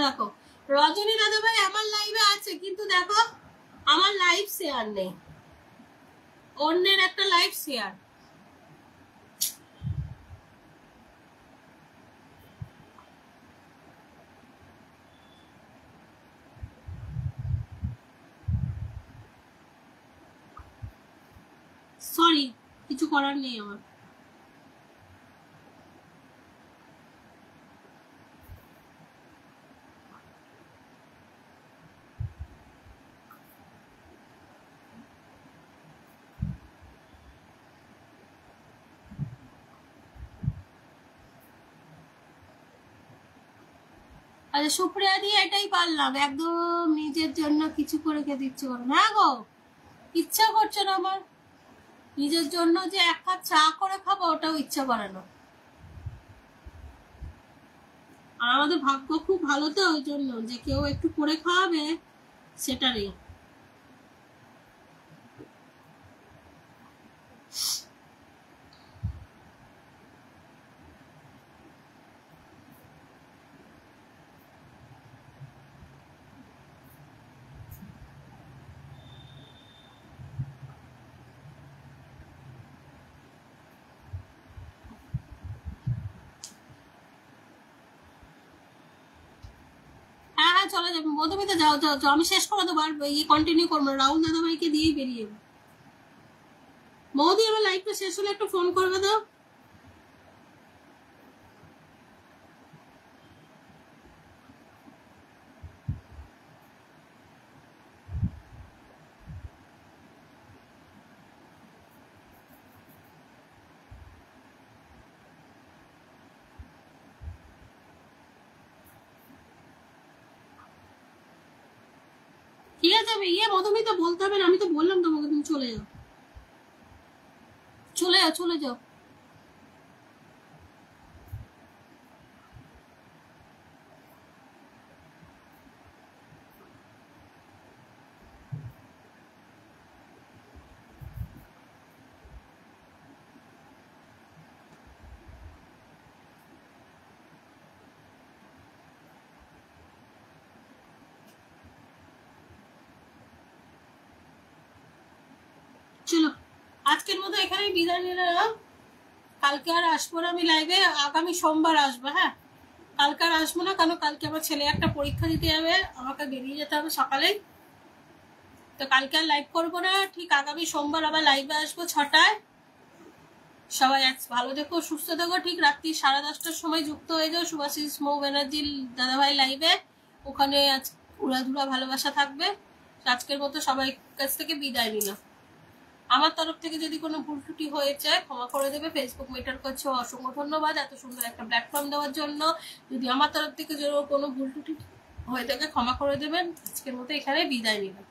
দেখো রজনী দাদা ভাই আমার লাইভে আছে, কিন্তু দেখো আমার লাইভ শেয়ার নেই, অন্যের একটা লাইভ শেয়ার। সরি, কিছু করার নেই আমার। আচ্ছা সুপ্রিয়া দিয়ে এটাই পারলাম, একদম নিজের জন্য কিছু করে খেতে ইচ্ছে করে না গো, ইচ্ছা করছে না আমার নিজের জন্য যে এক কাপ চা করে খাবো, ওটাও ইচ্ছা করে না। আর আমাদের ভাগ্য খুব ভালো তো, ওই জন্য যে কেউ একটু করে খাওয়াবে সেটা নেই। হ্যাঁ হ্যাঁ চলে যাবে, মধুমিতা যাও যাও যাও, আমি শেষ করে দেবো, আর ইয়ে কন্টিনিউ করবো, রাহুল দাদা ভাইকে দিয়েই বেরিয়ে যাবো। মৌদি আমার লাইভটা শেষ হলে একটু ফোন করবে দাও। ঠিক আছে, আমি ইয়ে মধুমিতা বলতে হবে না, আমি তো বললাম তোমাকে, তুমি চলে যাও চলে যাও চলে যাও। চলো আজকের মতো এখানেই বিদায় নিলাম, কালকে আর আসবো না আমি লাইভে, আগামী সোমবার আসবো। হ্যাঁ কালকে আর আসবো না, কারণ কালকে আমার ছেলে একটা পরীক্ষা দিতে যাবে, আমাকে বেরিয়ে যেতে হবে সকালেই, তো কালকে আর লাইভ করবো না, ঠিক আগামী সোমবার আবার লাইভে আসবো 6টায়। সবাই ভালো থেকো, সুস্থ থেকো, ঠিক রাত্রি 10:30টার সময় যুক্ত হয়ে যাও শুভাশিস মৌ ব্যানার্জির দাদাভাই লাইভে, ওখানে আজ উড়াধুরা ভালোবাসা থাকবে। আজকের মতো সবাই কাছ থেকে বিদায় নিলাম, আমার তরফ থেকে যদি কোনো ভুল ত্রুটি হয়েছে ক্ষমা করে দেবে। ফেসবুক মেটার করছে, অসংখ্য ধন্যবাদ এত সুন্দর একটা প্ল্যাটফর্ম দেওয়ার জন্য। যদি আমার তরফ থেকে কোনো ভুল ত্রুটি হয়ে থাকে ক্ষমা করে দেবেন। আজকের মতো এখানে বিদায় নিলাম।